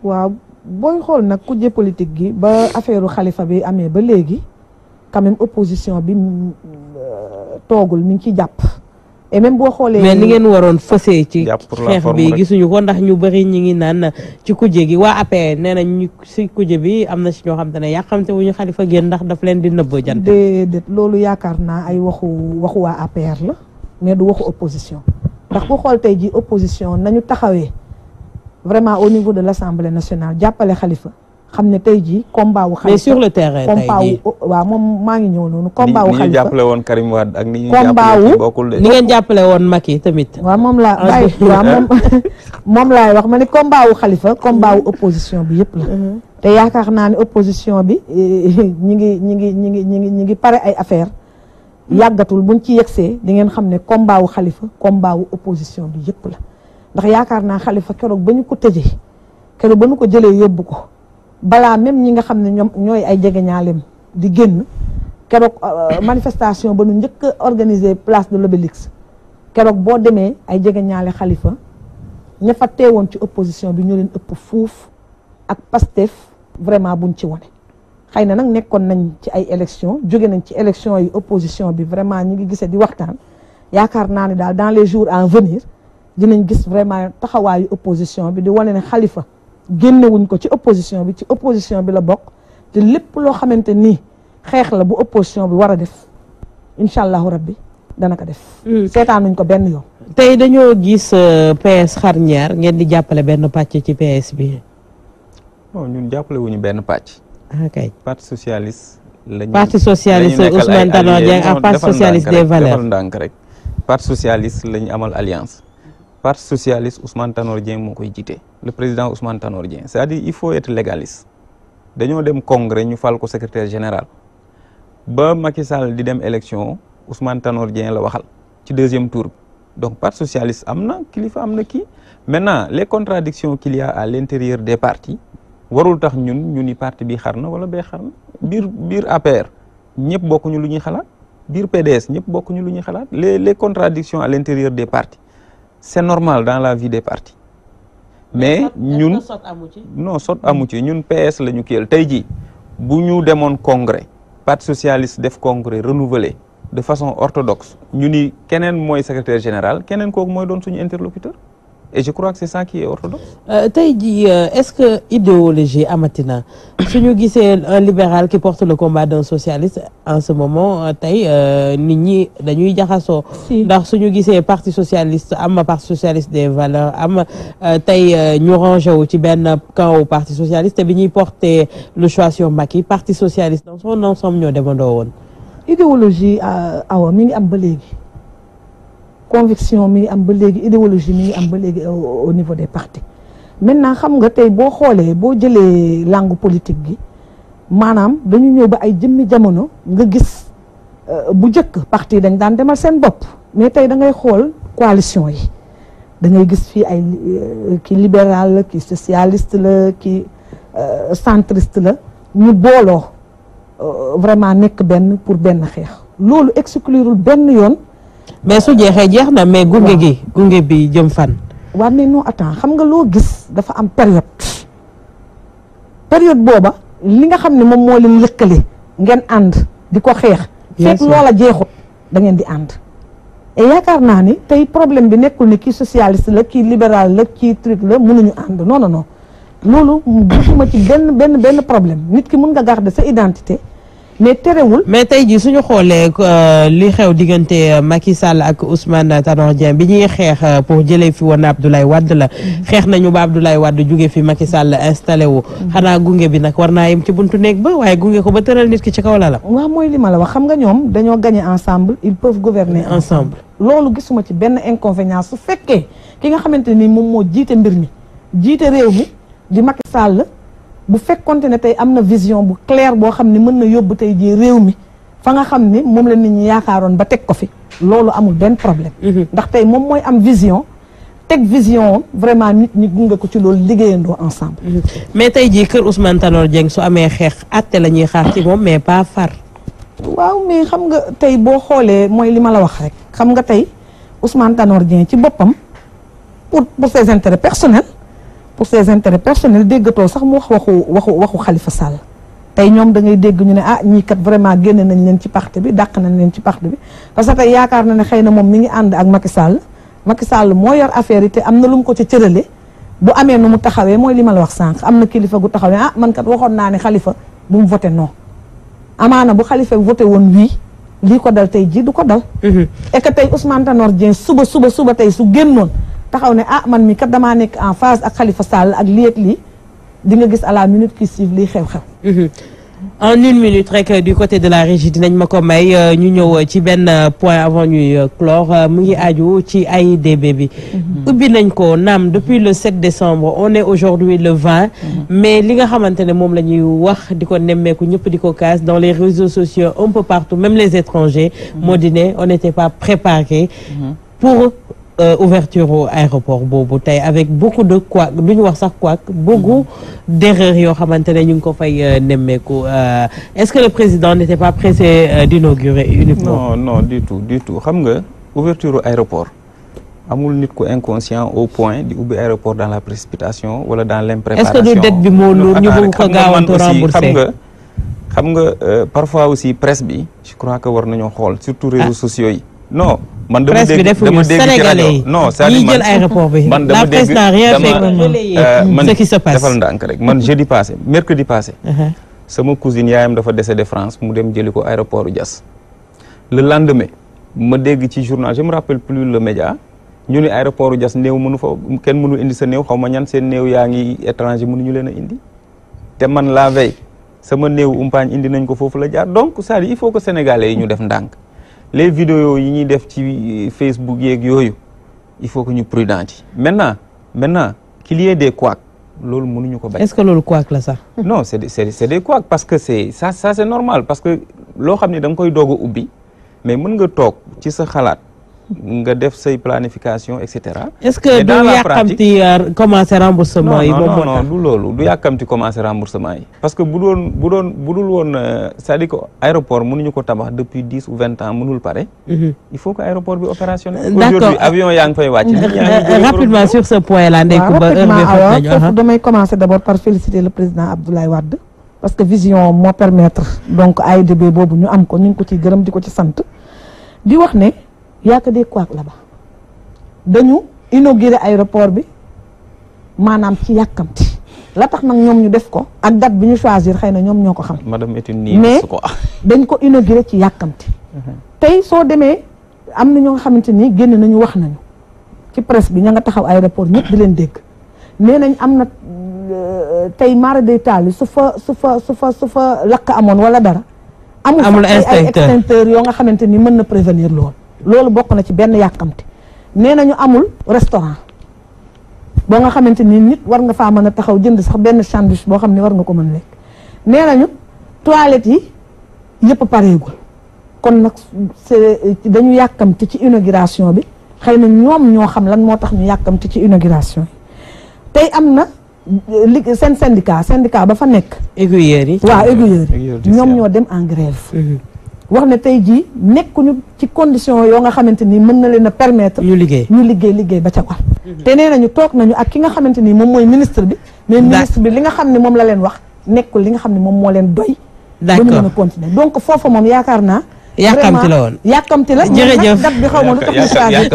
waaw booy xool nag kujje politique gi ba affaire Khalifa bi amee ba léegi quand même opposition bi toogul mi ngi ci jàpp. et même boo xoolee mais ni ngeen waroon fësee ci xeex bi gisuñu ko ndax ñu bëri ñi ngi naan ci kujje gi waa APR nee nañ ñu si kujje bi am na si ñoo xam te ne yàqamte wuñu Khalifa génn ndax daf leen di nëbb jant. déedéet loolu yaakaar naa ay waxu waa APR la mais du waxu opposition ndax ku xool tey ji opposition nañu taxawee vraiment au niveau de l'Assemblée nationale jàppale Khalifa xam ne tey jii combat wu Khalifa mais sur le terrain tey jii waaw moom maa ngi ñëw noonu combat wu Khalifa ni ñu jàppale woon Karim Wade ak ni ñu jàppale bokkul de ni ngeen jàppale woon Macky tamit waaw moom laa bàyyi waaw moom laay wax ma ne combat wu Khalifa combat wu opposition bi yëpp la te yaakaar naa ne opposition bi ñi ngi pare ay affaire yàggatul buñ ci yegsee di ngeen xam ne combat wu Khalifa combat wu opposition bi yëpp la ndax yaakaar naa Khalifa keroog ba ñu ko tëjee keroog ba ñu ko jëlee yóbbu ko balaa même ñi nga xam ne ñoom ñooy ay jegeñaaleem di génn keroog manifestation ba nu njëkk a organiser place de l'Obélisque keroog boo demee ay jegeñaale Khalifa ña fa teewoon ci opposition bi ñu leen ëpp fuuf ak Pastef vraiment buñ ci wane. xëy na nag nekkoon nañ ci ay élections jóge nañ ci élections yi opposition bi vraiment ñu ngi gisee di waxtaan yaakaar naa ne daal dans les jours à venir dinañ gis vraiment taxawaayu opposition bi di wane ne Khalifa. génnewuñ ko ci opposition bi la bokk te lépp loo xamante ni xeex la bu opposition bi war a def incha allahu rabbi dana ko def. seetaanuñ ko benn yoon. tey dañoo gis PS xar ñaar ngeen di jàppale benn pàcc ci PS bi. non ñun jàppale wuñu benn pàcc. ok parti socialiste. parti socialiste Ousmane Tanor Dieng ak parti socialiste des valeurs defal ndànk rek parti socialiste la ñu amal alliance. parti socialiste Ousmane Tanor Dieng moo koy jiite le président Ousmane Tanor Dieng c'est-à-dire il faut être légaliste dañoo dem congrès ñu fal ko secrétaire général ba Macky Sall di dem élection Ousmane Tanor Dieng la waxal ci deuxième tour bi donc parti socialiste am na kilifa am na kii maintenant les contradictions qu'il y a à l'intérieur des partis warul tax ñu ni parti bi xar na wala bee xar na biir APR ñëpp bokkuñu lu ñuy xalaat biir PDS ñëpp bokkuñu lu ñuy xalaat les contradictions à l'intérieur des partis c'est normal dans la vie des partis mais ñun non sot amu ci ñun PS la ñu kiyal tey jii bu ñu demoon congrès parti socialiste def congrès renouvelé de façon orthodoxe ñu ni keneen mooy secrétaire général keneen kooku mooy doon suñu interlocuteur et je crois que c'est ça qui est orthodoxe. tey jii est-ce que idéologie amatina suñu gisee un libéral qui porte le combat d'un socialiste en ce moment tey nit ñi dañuy jaxasoo. ndax suñu gisee parti socialiste am parti socialiste des valeurs am tey ñu rangé wu ci benn camp wu parti socialiste te bi ñuy porter le choix sur Macky parti socialiste dans son ensemble ñoo demandoo woon. idéologie awa mi ngi am ba léegi. conviction mi ngi am ba léegi idéologie mi ngi am ba léegi au niveau des partis maintenant xam nga tey boo xoolee boo jëlee langue politique gi maanaam dañu ñëw ba ay jëmmi jamono nga gis bu njëkk parti dañ daan demal seen bopp mais tey da ngay xool coalition yi da ngay gis fii ay kii libéral la kii socialiste la kii centriste la ñu booloo vraiment nekk benn pour benn xeex loolu exclurul benn yoon. mais su jeexee jeex na mais gunge bi jëm fan. waaw mais non attends xam nga loo gis dafa am période booba li nga xam ne moom moo leen lëkkale ngeen ànd di ko xeex. fekk loola jeexut da ngeen di ànd. et yaakaar naa ni tey problème bi nekkul ni kii socialiste la kii libéral la kii truc la mënuñu ànd non non non loolu gisuma ci benn problème nit ki mën nga garder sa identité mais terewul. mais tey jii suñu xoolee li xew diggante Macky Sall ak Ousmane Tanor Dieng bi ñuy xeex pour jëlee fi woon Abdoulaye Wade la xeex nañu ba Abdoulaye Wade jóge fi Macky Sall installé wu xanaa gunge bi nag war naa yem ci buntu néeg ba waaye gunge ko ba tëral nit ki ci kaw la la. waaw mooy li ma la wax xam nga ñoom dañoo gagner ensemble ils peuvent gouverner ensemble. loolu gisuma ci benn inconvénient su fekkee ki nga xamante ni moom moo jiite mbir mi jiite réew mi di Macky Sall bu fekkonte ne tey am na vision bu claire boo xam ne mën na yóbbu tey jii réew mi fa nga xam ni moom la nit ñi yaakaaroon ba teg ko fi loolu amul benn problème. ndax tey moom mooy am vision teg vision vraiment nit ñi gunge ko ci loolu liggéeyandoo ensemble. mais tey jii kër Ousmane Tanor Dieng su amee xeex àtte la ñuy xaar ci moom mais pas far. waaw mais xam nga tey boo xoolee mooy li ma la wax rek xam nga tey Ousmane Tanor Dieng ci boppam pour ses intérêts personnels déggatoo sax mu wax waxu Khalifa Sall tey ñoom da ngay dégg ñu ne ñii kat vraiment génne nañ leen ci parti bi dàq nañ leen ci parti bi parce que tey yaakaar na ne xëy na moom mi ngi ànd ak Macky Sall moo yor affaire yi te am na lu mu ko ci cërale bu amee nu mu taxawee mooy li ma la wax sànq am na kilifa gu taxawee man kat waxoon naa ne Khalifa bu mu voté non amaana bu Khalifa voté woon wii lii ko dal tey jii du ko dal. et que tey Ousmane Tanor Dieng suba tey su génnoon taxaw ne man mi kat damaa nekk en phase ak Khalifa Sall ak lii ak lii di nga gis à la minute qui suit lii xew-xew. en une minute rek du côté de la régie dinañ ma ko may ñu ñëw ci benn point avant ñuy clore mu ngi aju ci AIBD bi. ubbi nañ ko naam depuis le 7 décembre on est aujourd'hui le 20. mais li nga xamante ne moom la ñuy wax di ko nemmeeku ñëpp di ko kaas dans les réseaux sociaux un peu partout même les étrangers. moo di ne on n'était pas préparé pour ouverture au aéroport boobu tey avec beaucoup de couac du ñu wax sax couac beaucoup d'erreurs yoo xamante ne ñu ngi ko fay nemmeeku est-ce que le président n'était pas pressé d'inaugurer uniquement. non du tout xam nga ouverture au aéroport amul nit ku inconscient au point di ubbi aéroport dans la précipitation wala dans l'impréparation. est-ce que du dette bi moo lourd ñu bëgg ko gaawantu rembourser xam nga parfois aussi presse bi je crois que war nañoo xool surtout réseaux sociaux yi non. man dama dégg ci rajo non c'est-à-dire jël aéroport bi man dama dégg la presse n'a rien fait ce qui se passe defal ndànk rek man mercredi passé sama cousine yaayam dafa décédé France mu dem jëli ko aéroport Diass le lendemain ma dégg ci journal je me rappelle plus le média ñu ne aéroport Diass néew mënu fa kenn mënu indi sa néew xaw ma ñan seen néew yaa ngi étranger mënuñu leen a indi te man la veille sama néew umpaañ indi nañ ko foofu la jaar donc c'est-à-dire il faut que sénégalais yi ñu def ndànk les vidéos yi ñuy def ci Facebook yeeg yooyu il faut que ñu prudent ci maintenant qu'il y ait des couacs loolu mënuñu ko bañ. est-ce que loolu couac la sax. non c'est des couacs parce que c'est c'est normal parce que loo xam ne da nga koy doog a ubbi mais mën nga toog ci sa xalaat nga def say planification et cetera. est-ce que du yàkkamti commencer remboursement yi. non du loolu du yàkkamti commencer remboursement yi. parce que bu dul woon c'est-à-dire que aéroport mënuñu ko tabax depuis 10 ou 20 ans mënul pare. il faut que aéroport bi opérationnel. d'accord aujourd'hui avion yaa ngi fay wàcc. rapidement sur ce point là Ndeye Comba foofu damay commencer d'abord par féliciter le président Abdoulaye Wade. parce que vision moo permettre donc AIBD boobu ñu am ko ñu ngi ko ciy gërëm di ko ci sant di wax ne. yaa que des couacs là-bas dañu inauguré aéroport bi maanaam ci yàkkamti la tax nag ñoom ñu def ko ak date bi ñu choisir xëy na ñoom ñoo ko xam. madame est une mais dañ ko inauguré ci yàkkamti. tey soo demee am na ñoo nga xamante ni génn nañu wax nañu ci presse bi ña nga taxaw aéroport ñëpp di leen dégg nee nañ am na tey mara day taal yi su fa lakk amoon wala dara. amul ay extincteur yoo nga xamante ni mën na prévenir loolu bokk na ci benn yàkkamti nee nañu amul restaurant boo nga xamante ni nit war nga faa mën a taxaw jënd sax benn sandwich boo xam ne war nga ko mën lekk nee nañu toilettes yi yëpp pareegul kon nag dañu yàkkamti ci inauguration bi xëy na ñoom ñoo xam lan moo tax ñu yàkkamti ci inauguration yi tey am na seen syndicat ba fa nekk aiguilleurs yi waaw aiguilleurs yi ñoom ñoo dem en grève wax ne tey jii nekkuñu ci condition yoo nga xamante ni mën na leen a permettre ñu liggéey ba ca war te nee nañu toog nañu ak ki nga xamante ni moom mooy ministre bi mais ministre bi li nga xam ne moom la leen wax nekkul li nga xam ne moom moo leen doy ba ñu mën a continuer donc foofu moom yaakaar naa yàkkamti la woon yàkkamti la jërëjëf date bi xaw ma lu tax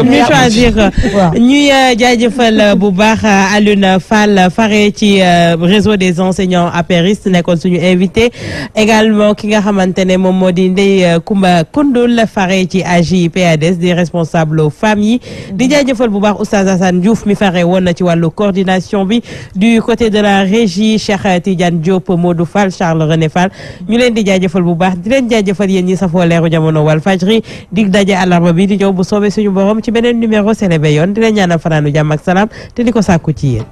ñu choisir ñuy jaajëfal bu baax Alioune Fall fare ci réseau des enseignants apéristes nekkoon suñu invité également ki nga xamante ne moom moo di Ndeye Coumba Koundoul fare ci AJ/PADS di responsable femmes yi di jaajëfal bu baax Oustaz Assane Diouf mi fare woon na ci wàllu coordination bi du côté de la régie Cheikh Tidiane Diop Modou Fall Charles René Fall ñu leen di jaajëfal bu baax di leen jaajëfal yéen ñi safoo Leeru Jamono Walfadjri dig daje àllarba bi di ñëw bu soobee suñu borom ci beneen numéro Senebe Yoon di leen ñaanal fanaanu jàmm ak salaam te di ko sàkku ci yéen